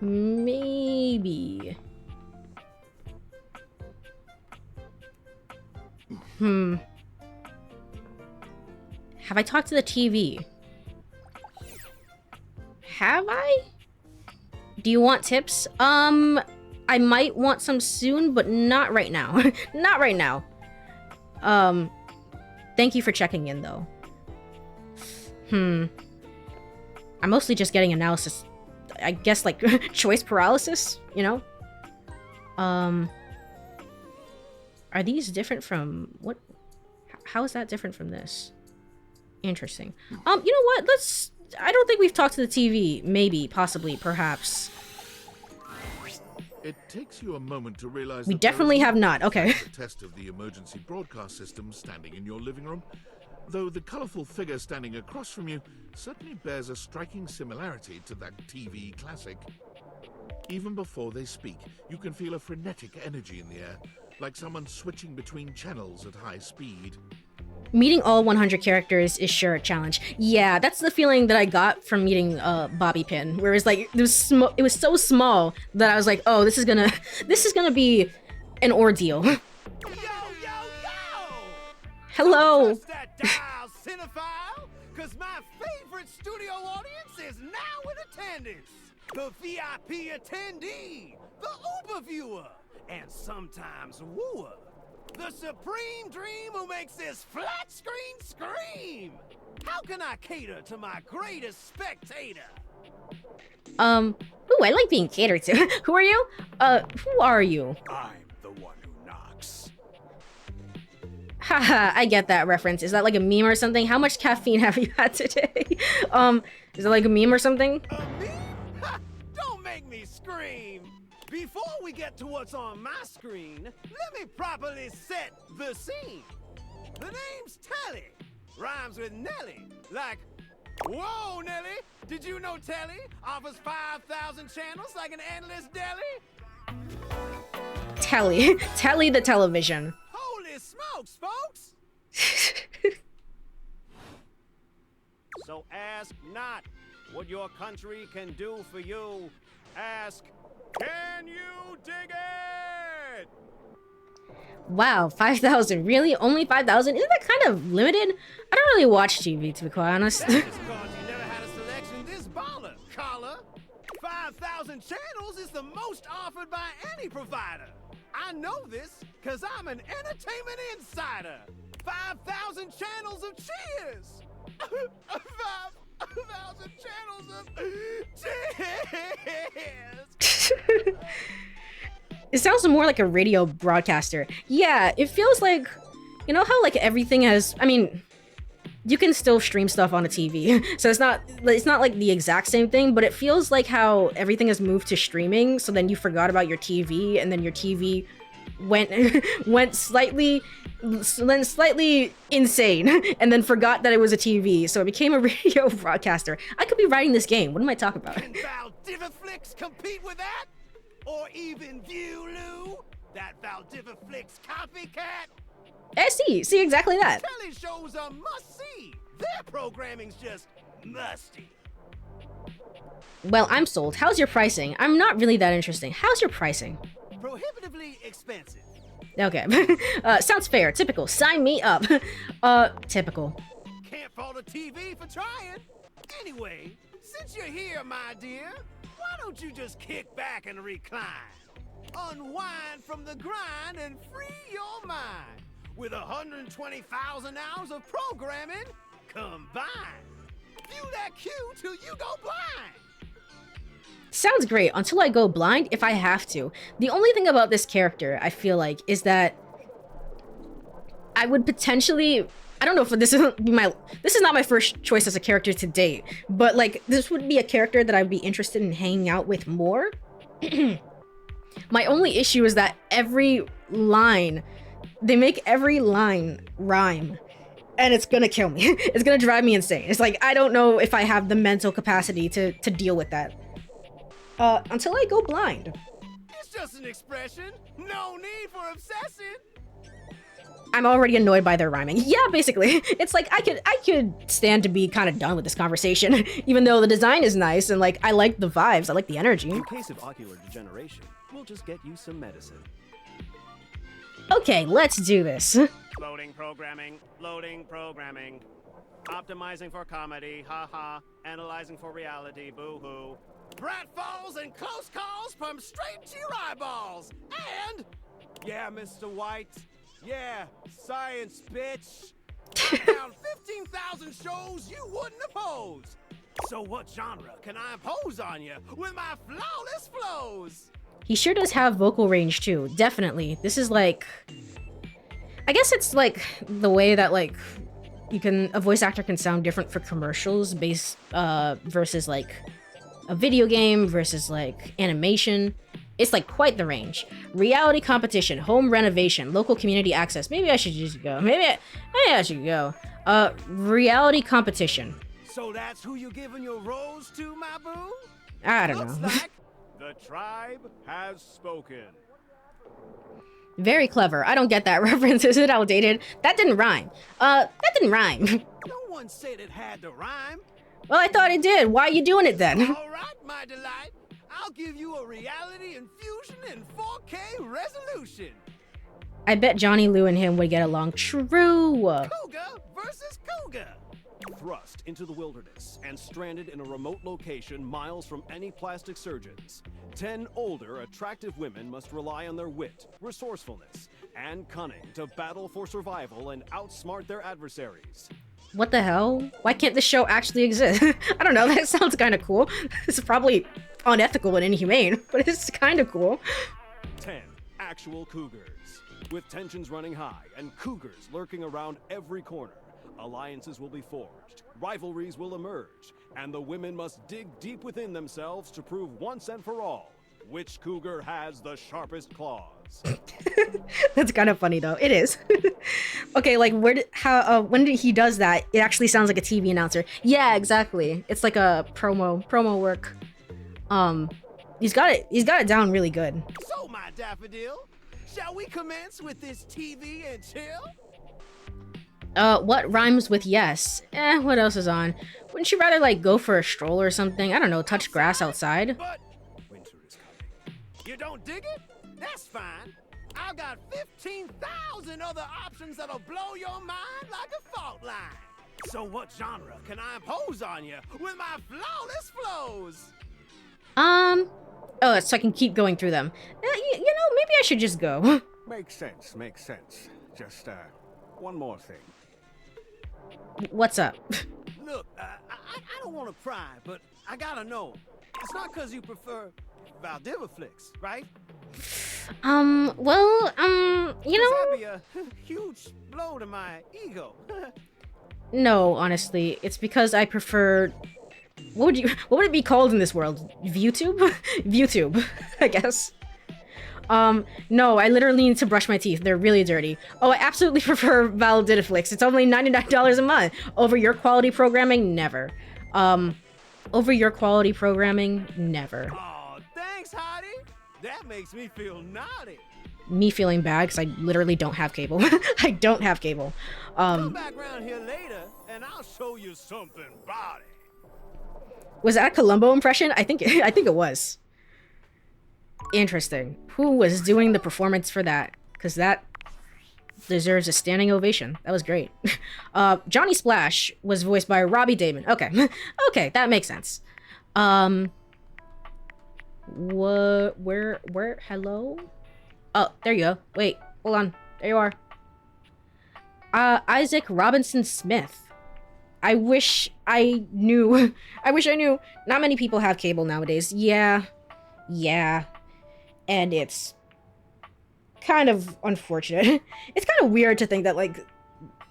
Maybe. Have I talked to the TV? Have I? Do you want tips? I might want some soon, but not right now. Not right now. Thank you for checking in, though. I'm mostly just getting analysis. I guess, like, choice paralysis, you know? Are these different from... what? How is that different from this? Interesting. You know what? Let's... I don't think we've talked to the TV. Maybe, possibly, perhaps. It takes you a moment to realize we definitely have not. Okay. The test of the emergency broadcast system standing in your living room, though the colorful figure standing across from you certainly bears a striking similarity to that TV classic. Even before they speak, you can feel a frenetic energy in the air, like someone switching between channels at high speed. Meeting all 100 characters is sure a challenge. Yeah, that's the feeling that I got from meeting Bobby Pin, where it's like it was so small that I was like, oh, this is gonna be an ordeal. Yo! Hello. Touch that dial, cinephile, cause my favorite studio audience is now in attendance. The VIP attendee, the Uber viewer, and sometimes wooer. The supreme dream who makes this flat screen scream! How can I cater to my greatest spectator? Ooh, I like being catered to. Who are you? Who are you? I'm the one who knocks. Haha, I get that reference. Is that like a meme or something? How much caffeine have you had today? Is it like a meme or something? A meme? Ha! Don't make me scream! Before we get to what's on my screen, let me properly set the scene. The name's Telly. Rhymes with Nelly. Like, whoa, Nelly! Did you know Telly offers 5,000 channels like an endless deli? Telly. Telly the television. Holy smokes, folks! So ask not what your country can do for you. Ask, can you dig it? Wow, 5,000. Really? Only 5,000? Isn't that kind of limited? I don't really watch TV, to be quite honest. That is because you never had a selection this baller, caller. 5,000 channels is the most offered by any provider. I know this because I'm an entertainment insider. 5,000 channels of cheers. 5,000 channels of cheers. It sounds more like a radio broadcaster. Yeah, it feels like, you know how like everything has, I mean, you can still stream stuff on a TV. So it's not like the exact same thing, but it feels like how everything has moved to streaming. So then you forgot about your TV, and then your TV went slightly insane, and then forgot that it was a TV. So it became a radio broadcaster. I could be writing this game. What am I talking about? Can Valdiviflix compete with that? Or even Viewloo? That Valdiviflix copycat? I see exactly that. Telly shows are must-see. Their programming's just musty. Well, I'm sold. How's your pricing? I'm not really that interesting. How's your pricing? Prohibitively expensive. Okay. Sounds fair. Typical. Sign me up. Typical. Can't fault a TV for trying. Anyway, since you're here, my dear, why don't you just kick back and recline? Unwind from the grind and free your mind. With 120,000 hours of programming combined. View that queue till you go blind. Sounds great, until I go blind if I have to. The only thing about this character, I feel like, is that I would potentially, I don't know if this is not my first choice as a character to date, but like this would be a character that I'd be interested in hanging out with more. My only issue is that every line, they make every line rhyme, and it's gonna kill me. It's gonna drive me insane. It's like, I don't know if I have the mental capacity to deal with that. Until I go blind. It's just an expression. No need for obsessing. I'm already annoyed by their rhyming. Yeah, basically. It's like, I could stand to be kind of done with this conversation, even though the design is nice, and like, I like the vibes, I like the energy. In case of ocular degeneration, we'll just get you some medicine. Okay, let's do this. Loading programming, loading programming. Optimizing for comedy, haha. Analyzing for reality, boo-hoo. Pratfalls and close calls from straight to your eyeballs. And, yeah, Mr. White. Yeah, science, bitch. I found 15,000 shows you wouldn't oppose. So what genre can I impose on you with my flawless flows? He sure does have vocal range too, definitely. This is like, I guess it's like the way that like a voice actor can sound different for commercials based versus like a video game versus like animation. It's like quite the range. Reality competition, home renovation, local community access. Maybe I should just go. Maybe I should go. Reality competition. So that's who you giving your rose to, my boo? I don't Looks know. like the tribe has spoken. Very clever. I don't get that reference. Is it outdated? That didn't rhyme. That didn't rhyme. No one said it had to rhyme. Well, I thought it did. Why are you doing it then? All right, my delight. I'll give you a reality infusion in 4K resolution. I bet Johnny Lou and him would get along. True. Cougar versus cougar. Thrust into the wilderness and stranded in a remote location miles from any plastic surgeons. 10 older, attractive women must rely on their wit, resourcefulness, and cunning to battle for survival and outsmart their adversaries. What the hell? Why can't this show actually exist? I don't know, that sounds kind of cool. It's probably unethical and inhumane, but it's kind of cool. 10 actual cougars. With tensions running high and cougars lurking around every corner, alliances will be forged, rivalries will emerge, and the women must dig deep within themselves to prove once and for all which cougar has the sharpest claws. That's kind of funny though. It is. Okay, like when he does that, it actually sounds like a TV announcer. Yeah, exactly. It's like a promo work. He's got it down really good. So, my daffodil, shall we commence with this TV and chill? What rhymes with yes? What else is on? Wouldn't you rather like go for a stroll or something? I don't know, touch grass outside? But winter is coming. You don't dig it? That's fine. I've got 15,000 other options that'll blow your mind like a fault line. So what genre can I impose on you with my flawless flows? Oh, so I can keep going through them. You know, maybe I should just go. Makes sense, makes sense. Just, one more thing. What's up? Look, I don't want to pry, but I gotta know. It's not because you prefer Valdiviflix, right? Well, you know... That'd be a huge blow to my ego. No, honestly, it's because I prefer... What would it be called in this world? ViewTube? ViewTube, I guess. No, I literally need to brush my teeth. They're really dirty. Oh, I absolutely prefer Valdidiflix. It's only $99 a month. Over your quality programming? Never. Over your quality programming? Never. Oh, thanks, Hottie. That makes me feel naughty. Me feeling bad because I literally don't have cable. I don't have cable. Come back around here later, and I'll show you something body. Was that a Columbo impression? I think it was. Interesting. Who was doing the performance for that? Because that deserves a standing ovation. That was great. Johnny Splash was voiced by Robbie Damon. Okay. Okay, that makes sense. Where, hello? Oh, there you go. Wait, hold on. There you are. Isaac Robinson Smith. I wish I knew. Not many people have cable nowadays. Yeah. And it's kind of unfortunate. It's kind of weird to think that, like,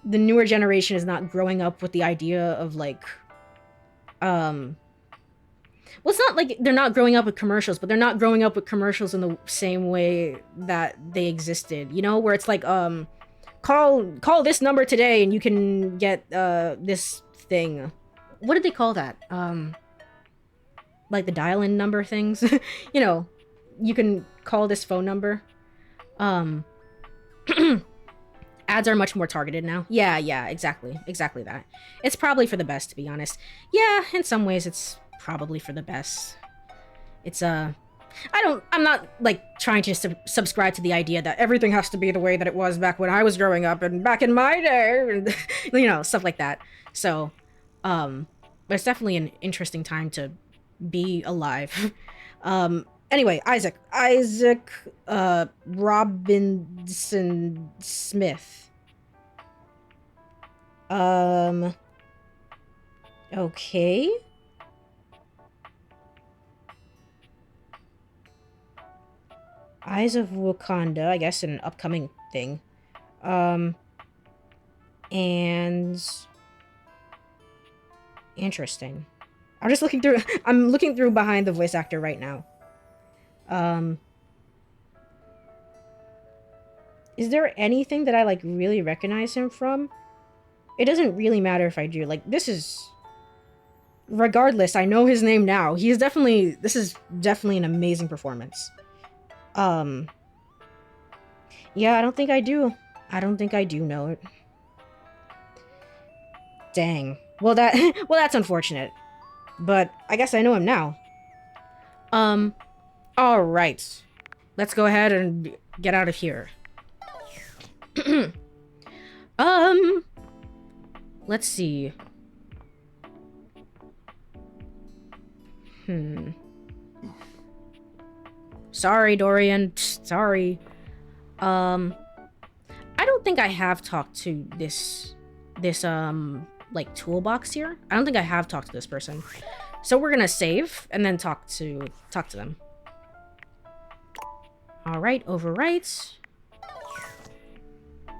the newer generation is not growing up with the idea of, like, Well, it's not like they're not growing up with commercials, but they're not growing up with commercials in the same way that they existed. You know, where it's like, call this number today and you can get this thing. What did they call that? Like the dial-in number things. You know, you can call this phone number. Ads are much more targeted now. Yeah, exactly that. It's probably for the best, to be honest. Yeah, in some ways it's probably for the best. It's I'm not like trying to subscribe to the idea that everything has to be the way that it was back when I was growing up and back in my day, and you know, stuff like that. So, but it's definitely an interesting time to be alive. Anyway, Isaac Robinson Smith. Okay. Eyes of Wakanda, I guess, an upcoming thing. And interesting. I'm looking through behind the voice actor right now. Is there anything that I like really recognize him from? It doesn't really matter if I do. Like, this is, regardless, I know his name now. This is definitely an amazing performance. Yeah, I don't think I do know it. Dang. Well, that's unfortunate. But I guess I know him now. All right. Let's go ahead and get out of here. Let's see. Sorry, Dorian. Sorry. I don't think I have talked to this like toolbox here. I don't think I have talked to this person. So we're gonna save and then talk to them. All right, overwrite.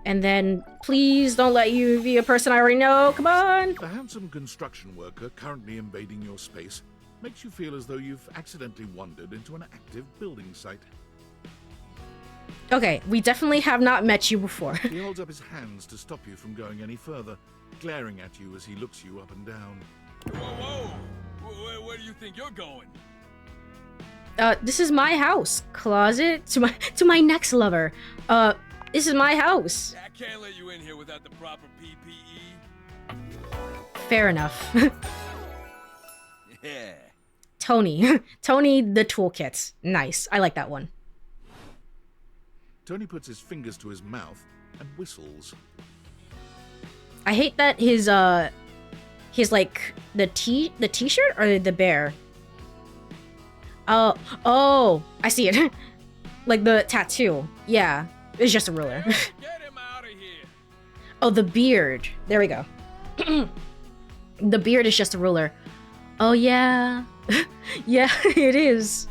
And then please don't let you be a person I already know. Come on. The handsome construction worker currently invading your space makes you feel as though you've accidentally wandered into an active building site. Okay, we definitely have not met you before. He holds up his hands to stop you from going any further, glaring at you as he looks you up and down. Whoa! Where do you think you're going? This is my house. Closet to my next lover. This is my house. I can't let you in here without the proper PPE. Fair enough. Yeah. Tony the toolkit. Nice. I like that one. Tony puts his fingers to his mouth and whistles. I hate that his like the t-shirt or the bear. Oh, I see it. Like the tattoo. Yeah, it's just a ruler. Get him out of here. Oh, the beard. There we go. The beard is just a ruler. Oh yeah. Yeah, it is.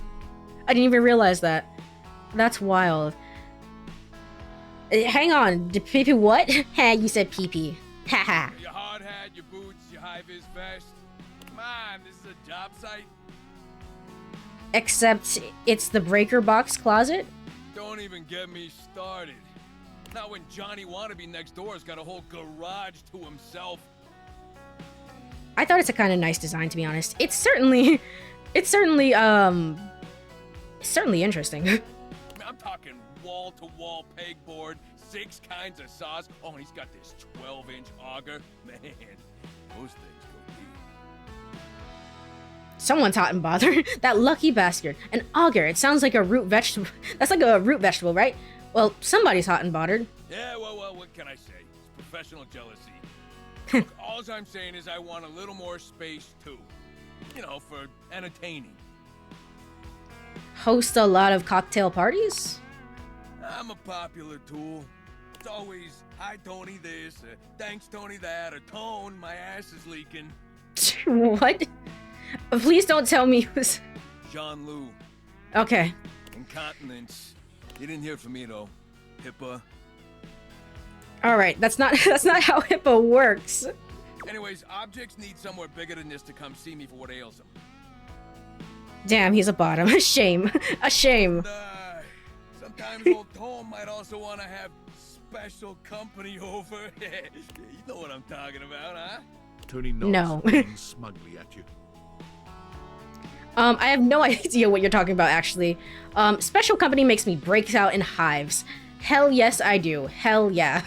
I didn't even realize that. That's wild. Hang on, did pee-pee what? Ha, you said pee-pee. Haha. Your hard hat, your boots, your high-vis vest. Come on, this is a job site. Except it's the breaker box closet? Don't even get me started. Not when Johnny Wannabe next door has got a whole garage to himself. I thought it's a kind of nice design, to be honest. It's certainly interesting. I'm talking wall-to-wall pegboard, 6 kinds of saws. Oh, and he's got this 12-inch auger. Man, those things go deep. Someone's hot and bothered. That lucky bastard. An auger. It sounds like a root vegetable. That's like a root vegetable, right? Well, somebody's hot and bothered. Yeah, well, what can I say? It's professional jealousy. Look, all I'm saying is I want a little more space, too. You know, for entertaining. Host a lot of cocktail parties? I'm a popular tool. It's always, hi, Tony this, thanks, Tony that, or Tone, my ass is leaking. What? Please don't tell me it was... Jean Lou. Okay. Incontinence. You didn't hear from me, though. HIPAA. Alright, that's not how HIPAA works. Anyways, objects need somewhere bigger than this to come see me for what ails them. Damn, he's a bottom. A shame. A shame. Sometimes old Tom might also want to have special company over. You know what I'm talking about, huh? Tony nods, No. looking smugly at you. I have no idea what you're talking about, actually. Special company makes me break out in hives. Hell yes, I do. Hell yeah.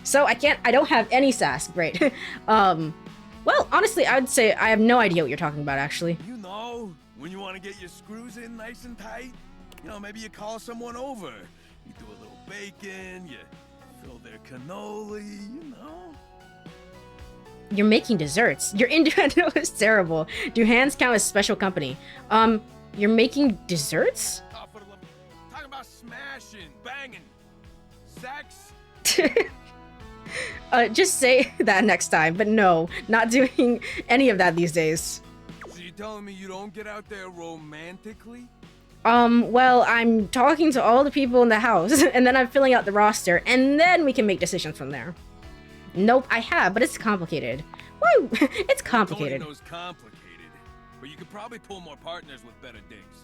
So I don't have any sass. Great. Well, honestly, I would say I have no idea what you're talking about, actually. You know, when you want to get your screws in nice and tight, you know, maybe you call someone over. You do a little bacon, you fill their cannoli, you know. You're making desserts. Your innuendo is terrible. Do hands count as special company? You're making desserts? Oh, for the love, talking about smashing, banging, sex. Just say that next time, but no, not doing any of that these days. So you telling me you don't get out there romantically? Well, I'm talking to all the people in the house, and then I'm filling out the roster, and then we can make decisions from there. Nope, I have, but it's complicated. Why? It's complicated. Tony knows complicated, but you could probably pull more partners with better digs.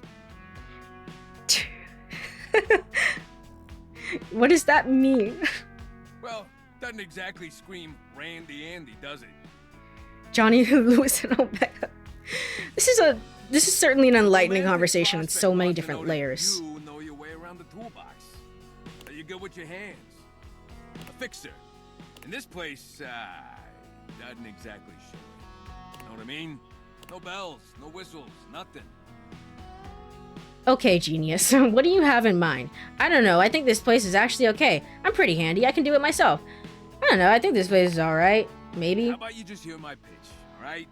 What does that mean? Well, doesn't exactly scream Randy Andy, does it? Johnny, Lewis, and Omega. This is certainly an enlightening conversation in so many different layers. You know your way around the toolbox. Are you good with your hands? A fixer. In this place, doesn't exactly show it. Know what I mean? No bells, no whistles, nothing. Okay, genius. What do you have in mind? I don't know. I think this place is actually okay. I'm pretty handy. I can do it myself. I don't know. I think this place is alright. Maybe. How about you just hear my pitch, alright?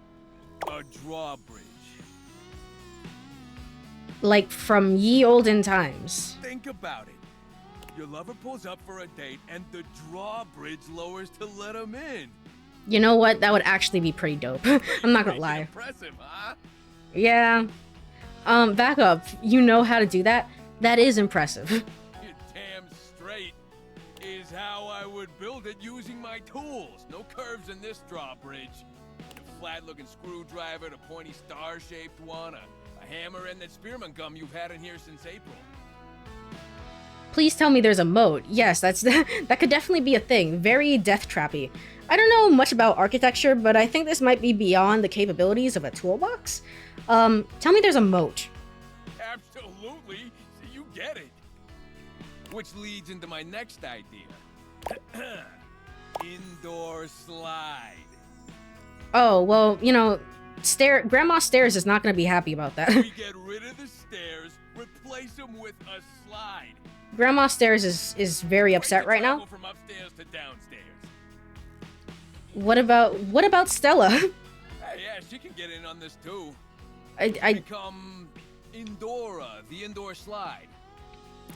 A drawbridge. Like from ye olden times. Think about it. Your lover pulls up for a date and the drawbridge lowers to let him in. You know what? That would actually be pretty dope. I'm not gonna lie. Impressive, huh? Yeah. Back up. You know how to do that? That is impressive. You're damn straight. Is how I would build it using my tools. No curves in this drawbridge. The flat-looking screwdriver, the pointy star-shaped one, a hammer, and that spearmint gum you've had in here since April. Please tell me there's a moat. Yes, that could definitely be a thing. Very death trappy. I don't know much about architecture, but I think this might be beyond the capabilities of a toolbox. Tell me there's a moat. Absolutely. So you get it. Which leads into my next idea. Indoor slide. Oh, well, you know, Grandma Stairs is not going to be happy about that. We get rid of the stairs, replace them with a slide. Grandma Stairs is very upset right now. From upstairs to downstairs. What about Stella? Hey, yeah, she can get in on this too. I become Indora, the indoor slide.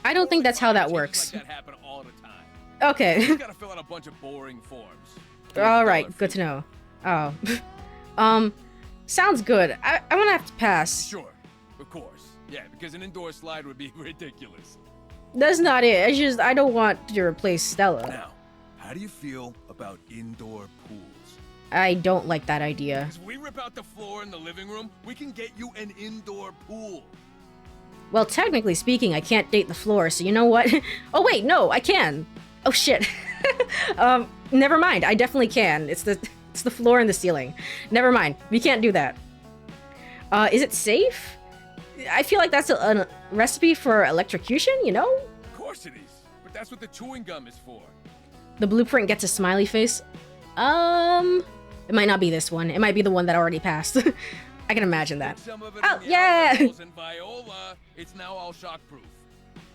I don't think that's how that works. Like that happen all the time. Okay. You gotta fill out a bunch of boring forms. All right, good to know. Oh, sounds good. I'm gonna have to pass. Sure, of course. Yeah, because an indoor slide would be ridiculous. That's not it. I don't want to replace Stella. Now, how do you feel about indoor pools? I don't like that idea. If we rip out the floor in the living room, we can get you an indoor pool. Well, technically speaking, I can't date the floor, so you know what? Oh wait, no, I can. Oh shit. Never mind. I definitely can. It's the floor and the ceiling. Never mind. We can't do that. Is it safe? I feel like that's a recipe for electrocution, you know? Of course it is. But that's what the chewing gum is for. The blueprint gets a smiley face. It might not be this one. It might be the one that already passed. I can imagine that. Oh, yeah! And Viola, it's now all shockproof.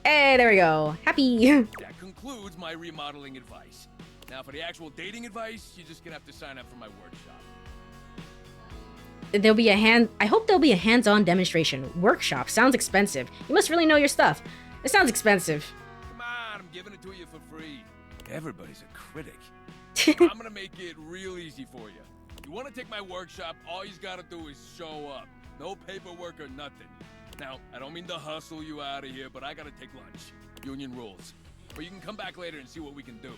Hey, there we go. Happy. That concludes my remodeling advice. Now for the actual dating advice, you're just gonna have to sign up for my workshop. I hope there'll be a hands-on demonstration. Workshop sounds expensive. You must really know your stuff. It sounds expensive. Come on, I'm giving it to you for free. Everybody's a critic. I'm gonna make it real easy for you. You wanna take my workshop, all you gotta do is show up. No paperwork or nothing. Now, I don't mean to hustle you out of here, but I gotta take lunch. Union rules. But you can come back later and see what we can do.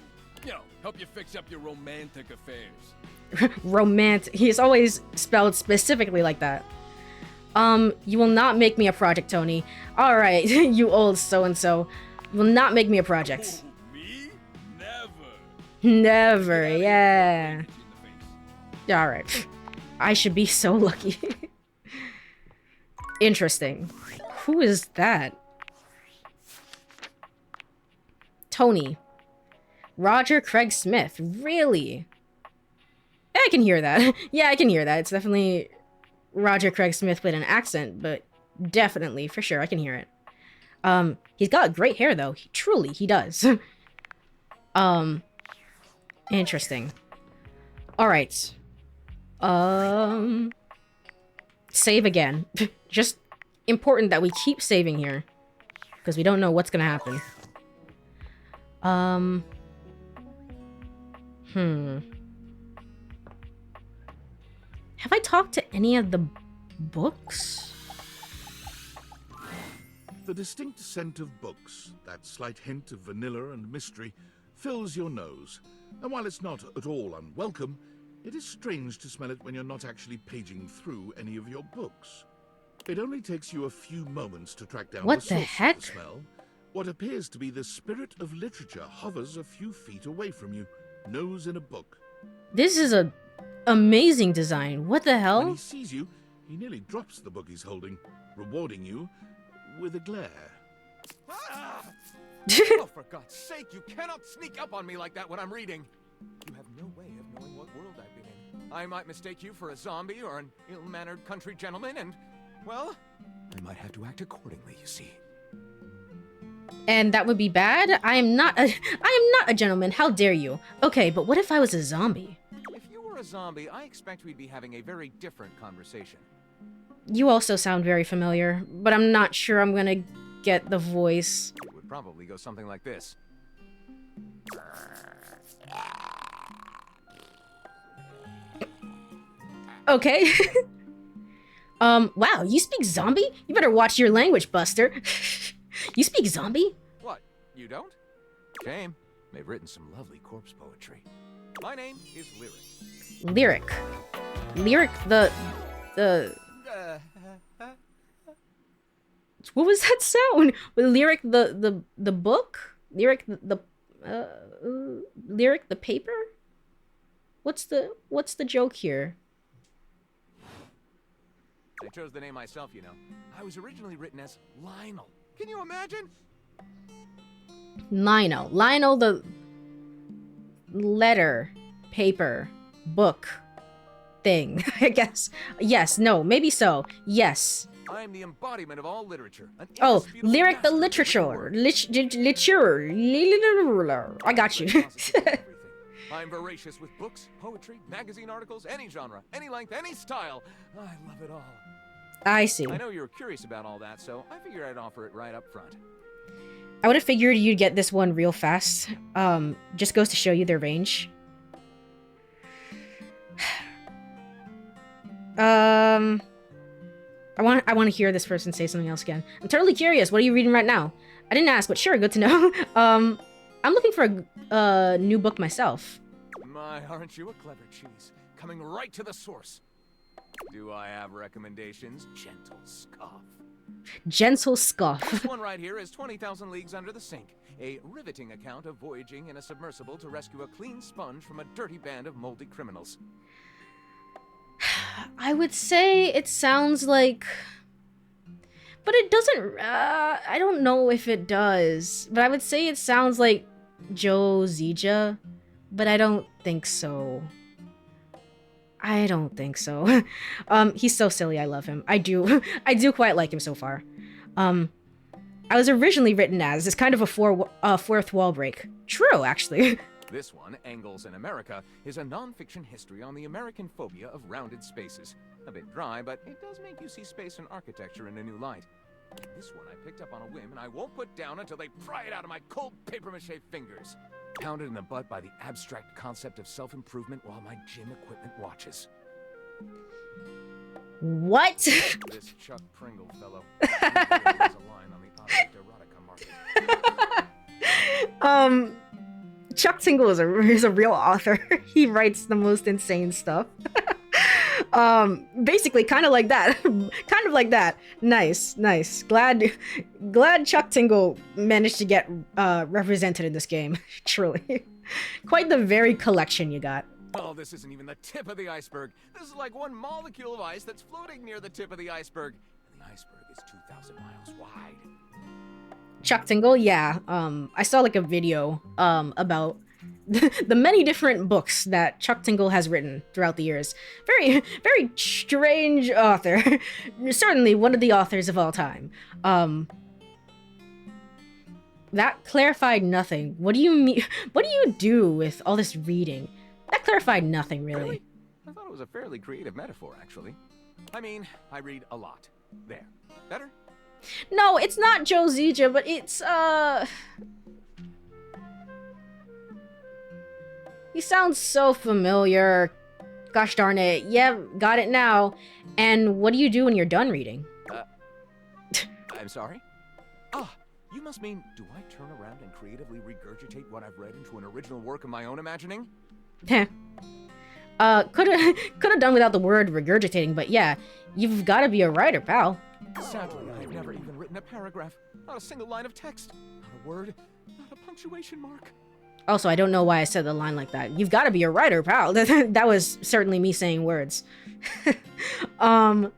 You know, help you fix up your romantic affairs. Romantic. He's always spelled specifically like that. You will not make me a project, Tony. Alright, you old so-and-so. You will not make me a project. Me? Never. Never, yeah. Alright. I should be so lucky. Interesting. Who is that? Tony. Roger Craig Smith. Really? Yeah, I can hear that. Yeah, I can hear that. It's definitely Roger Craig Smith with an accent, but definitely, for sure, I can hear it. He's got great hair, though. He does. Interesting. Alright. Save again. Just important that we keep saving here. Because we don't know what's gonna happen. Have I talked to any of the books? The distinct scent of books, that slight hint of vanilla and mystery, fills your nose. And while it's not at all unwelcome, it is strange to smell it when you're not actually paging through any of your books. It only takes you a few moments to track down What the the source heck? of the smell. What appears to be the spirit of literature hovers a few feet away from you, nose in a book. This is a amazing design. What the When hell? he sees you, he nearly drops the book he's holding, rewarding you with a glare. Oh, for God's sake, you cannot sneak up on me like that when I'm reading. You have no way of knowing what world I've been in. I might mistake you for a zombie or an ill-mannered country gentleman, and, well, I might have to act accordingly, you see. And that would be bad? I am not a gentleman. How dare you? Okay, but what if I was a zombie? If you were a zombie, I expect we'd be having a very different conversation. You also sound very familiar, but I'm not sure I'm gonna get the voice. It would probably go something like this. Okay. Wow, you speak zombie? You better watch your language, Buster. You speak zombie? What, you don't? Shame. They've written some lovely corpse poetry. My name is Lyric. Lyric the what was that sound? Lyric the book? Lyric Lyric the paper? What's the joke here? I chose the name myself, you know. I was originally written as Lionel. Can you imagine? Lionel the letter, paper, book thing, I guess. Yes, no, maybe so. Yes. I'm the embodiment of all literature. Oh, Lyric the literature. Literature. I got you. I'm voracious with books, poetry, magazine articles, any genre, any length, any style. I love it all. I see. I know you're curious about all that, so I figured I'd offer it right up front. I would have figured you'd get this one real fast. Just goes to show you their range. I want to hear this person say something else again. I'm totally curious. What are you reading right now? I didn't ask, but sure, good to know. I'm looking for a new book myself. My, aren't you a clever cheese? Coming right to the source. Do I have recommendations? Gentle scoff. Gentle scoff. This one right here is 20,000 Leagues Under the Sink. A riveting account of voyaging in a submersible to rescue a clean sponge from a dirty band of moldy criminals. I would say it sounds like... But it doesn't... I don't know if it does. But I would say it sounds like Joe Zija. But I don't think so. I don't think so. He's so silly. I love him. I do quite like him so far. I was originally written as... It's kind of a fourth wall break. True, actually. This one, Angles in America, is a non-fiction history on the American phobia of rounded spaces. A bit dry, but it does make you see space and architecture in a new light. This one I picked up on a whim, and I won't put down until they pry it out of my cold papier-mâché fingers. Pounded in the butt by the abstract concept of self-improvement while my gym equipment watches. What? This Chuck Pringle fellow. Has a line on the object erotica market. Chuck Tingle is a real author. He writes the most insane stuff. Basically kind of like that. Kind of like that. Nice. Glad Chuck Tingle managed to get represented in this game. Truly. Quite the varied collection you got. Oh, this isn't even the tip of the iceberg. This is like one molecule of ice that's floating near the tip of the iceberg. And the iceberg is 2,000 miles wide. Chuck Tingle, yeah. I saw like a video about the many different books that Chuck Tingle has written throughout the years. Very strange author. Certainly one of the authors of all time. That clarified nothing. What do you mean? What do you do with all this reading? That clarified nothing, really. I thought it was a fairly creative metaphor, actually. I mean, I read a lot. There. Better? No, it's not Joe Zija, but it's, he sounds so familiar. Gosh darn it. Yeah, got it now. And what do you do when you're done reading? I'm sorry? Ah, you must mean, do I turn around and creatively regurgitate what I've read into an original work of my own imagining? Heh. Could have done without the word regurgitating, but yeah, you've got to be a writer, pal. Sadly, I've never even written a paragraph. Not a single line of text. Not a word. Not a punctuation mark. Also, I don't know why I said the line like that. You've got to be a writer, pal. That was certainly me saying words. Oh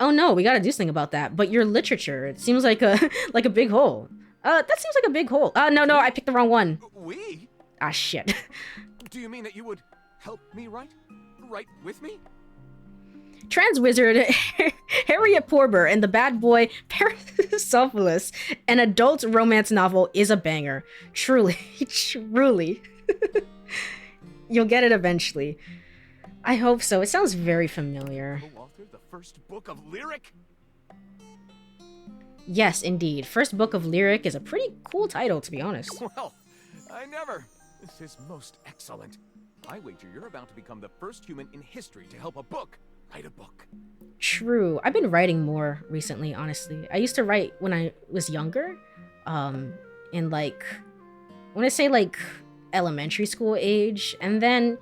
no, we got to do something about that. But your literature, it seems like a like a big hole. That seems like a big hole. No, I picked the wrong one. We? Ah, shit. Do you mean that you would help me write? Write with me? Trans wizard Harriet Porber and the bad boy Persepolis, an adult romance novel, is a banger. Truly. You'll get it eventually. I hope so. It sounds very familiar. Co-authored the first book of lyric? Yes, indeed. First book of lyric is a pretty cool title, to be honest. Well, I never. This is most excellent. I wager you're about to become the first human in history to help a book write a book. True. I've been writing more recently, honestly. I used to write when I was younger. In like, when I say like elementary school age. And then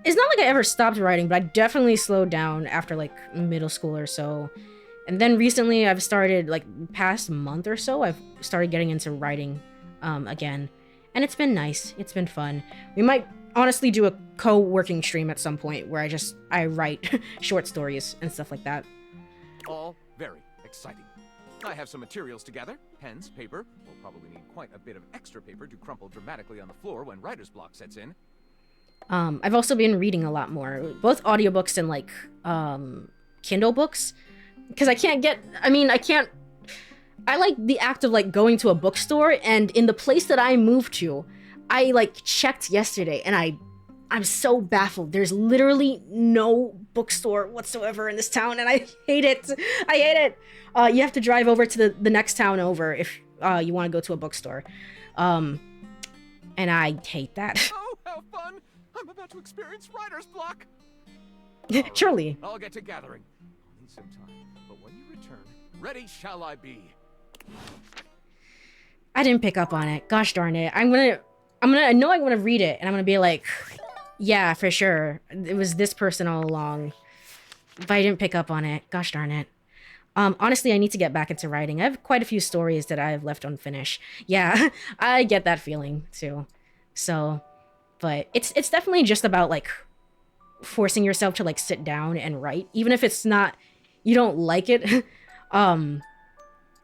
it's not like I ever stopped writing, but I definitely slowed down after like middle school or so. And then recently I've started, like past month or so, I've started getting into writing again. And it's been nice. It's been fun. We might honestly do a co-working stream at some point where I write short stories and stuff like that. All very exciting. I have some materials to gather. Pens, paper. We'll probably need quite a bit of extra paper to crumple dramatically on the floor when writer's block sets in. I've also been reading a lot more, both audiobooks and like Kindle books, because I like the act of like going to a bookstore, and in the place that I moved to, I like checked yesterday and I'm so baffled. There's literally no bookstore whatsoever in this town, and I hate it. You have to drive over to the next town over if you want to go to a bookstore. And I hate that. Oh, how fun! I'm about to experience writer's block. Surely. I'll get to gathering. I'll need some time, but when you return, ready shall I be. I didn't pick up on it. Gosh darn it. I know I'm gonna read it, and I'm gonna be like, yeah, for sure. It was this person all along. But I didn't pick up on it. Gosh darn it. Honestly, I need to get back into writing. I have quite a few stories that I have left unfinished. Yeah, I get that feeling too. So, but it's definitely just about like forcing yourself to like sit down and write, even if it's not, you don't like it.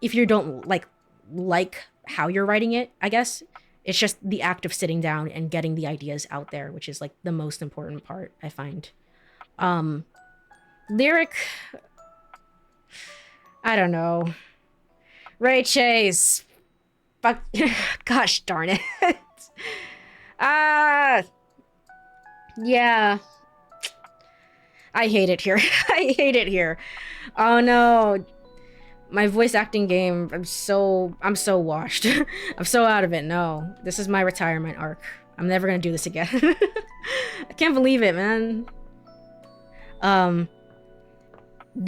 If you don't like how you're writing it, I guess. It's just the act of sitting down and getting the ideas out there, which is like the most important part, I find. Lyric, I don't know. Ray Chase. Fuck. Gosh darn it. Yeah. I hate it here. I hate it here. Oh no. My voice acting game, I'm so washed. I'm so out of it. No, this is my retirement arc. I'm never gonna do this again. I can't believe it, man. The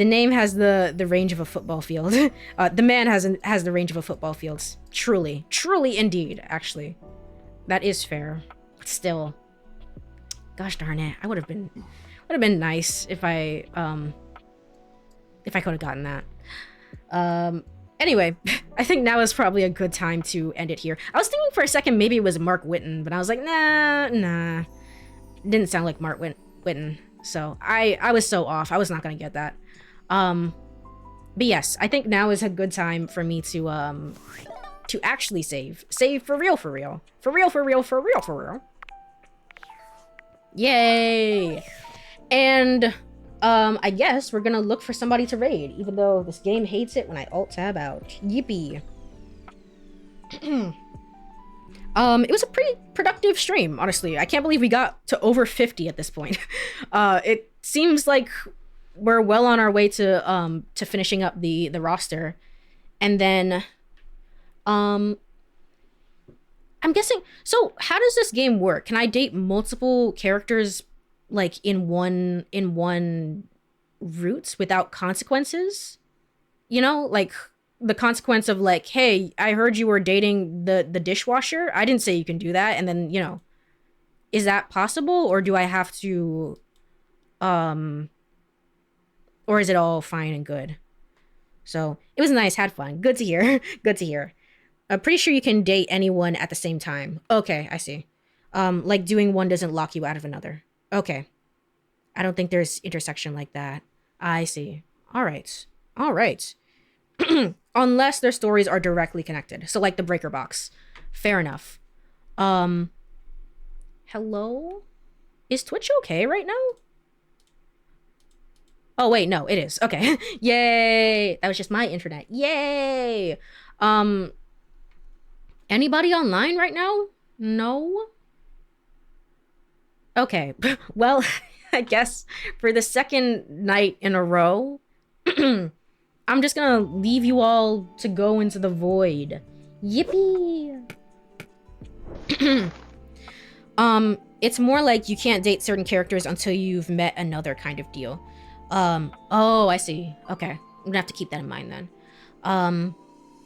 name has the range of a football field. The man has the range of a football field. Truly indeed, actually. That is fair. But still. Gosh darn it. I would have been Would have been nice if I could have gotten that. Anyway, I think now is probably a good time to end it here. I was thinking for a second maybe it was Mark Whitten, but I was like, nah. Didn't sound like Mark Whitten. So I was so off. I was not gonna get that. But yes, I think now is a good time for me to actually save. Save for real. Yay! And I guess we're gonna look for somebody to raid, even though this game hates it when I alt-tab out. Yippee. It was a pretty productive stream, honestly. I can't believe we got to over 50 at this point. It seems like we're well on our way to finishing up the roster. And then I'm guessing, so how does this game work? Can I date multiple characters like in one route without consequences? You know, like the consequence of like, hey, I heard you were dating the dishwasher. I didn't say you can do that. And then, you know, is that possible, or do I have to or is it all fine and good? So it was nice, had fun. Good to hear. Good to hear. I'm pretty sure you can date anyone at the same time. Okay, I see. Like doing one doesn't lock you out of another. Okay. I don't think there's intersection like that. I see. All right. Unless their stories are directly connected. So like the breaker box. Fair enough. Hello? Is Twitch okay right now? Oh wait, no, it is. Okay. Yay! That was just my internet. Yay! Anybody online right now? No? Okay. Well, I guess for the second night in a row, I'm just gonna leave you all to go into the void. Yippee! It's more like you can't date certain characters until you've met another kind of deal. Oh, I see. Okay. I'm gonna have to keep that in mind then.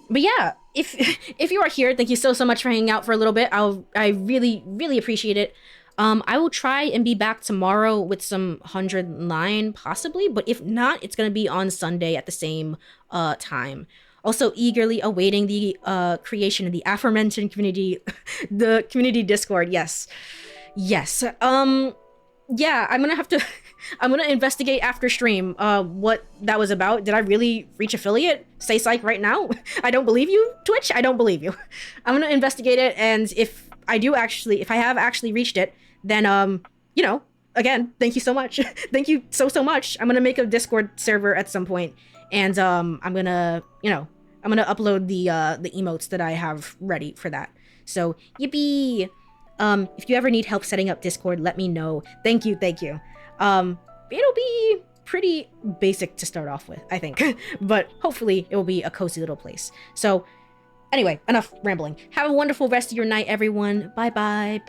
But yeah, if you are here, thank you so much for hanging out for a little bit. I really appreciate it. I will try and be back tomorrow with some 100 line, possibly, but if not, it's gonna be on Sunday at the same time. Also eagerly awaiting the creation of the aforementioned community, the community Discord. Yes. Yeah, I'm gonna investigate after stream what that was about. Did I really reach affiliate? Say psych right now. I don't believe you, Twitch. I don't believe you. I'm gonna investigate it, and if I have actually reached it, then you know, again, thank you so much. Thank you so much. I'm gonna make a Discord server at some point, and I'm gonna upload the emotes that I have ready for that. So yippee! If you ever need help setting up Discord, let me know. Thank you. It'll be pretty basic to start off with, I think, but hopefully it will be a cozy little place. So anyway, enough rambling. Have a wonderful rest of your night, everyone. Bye bye.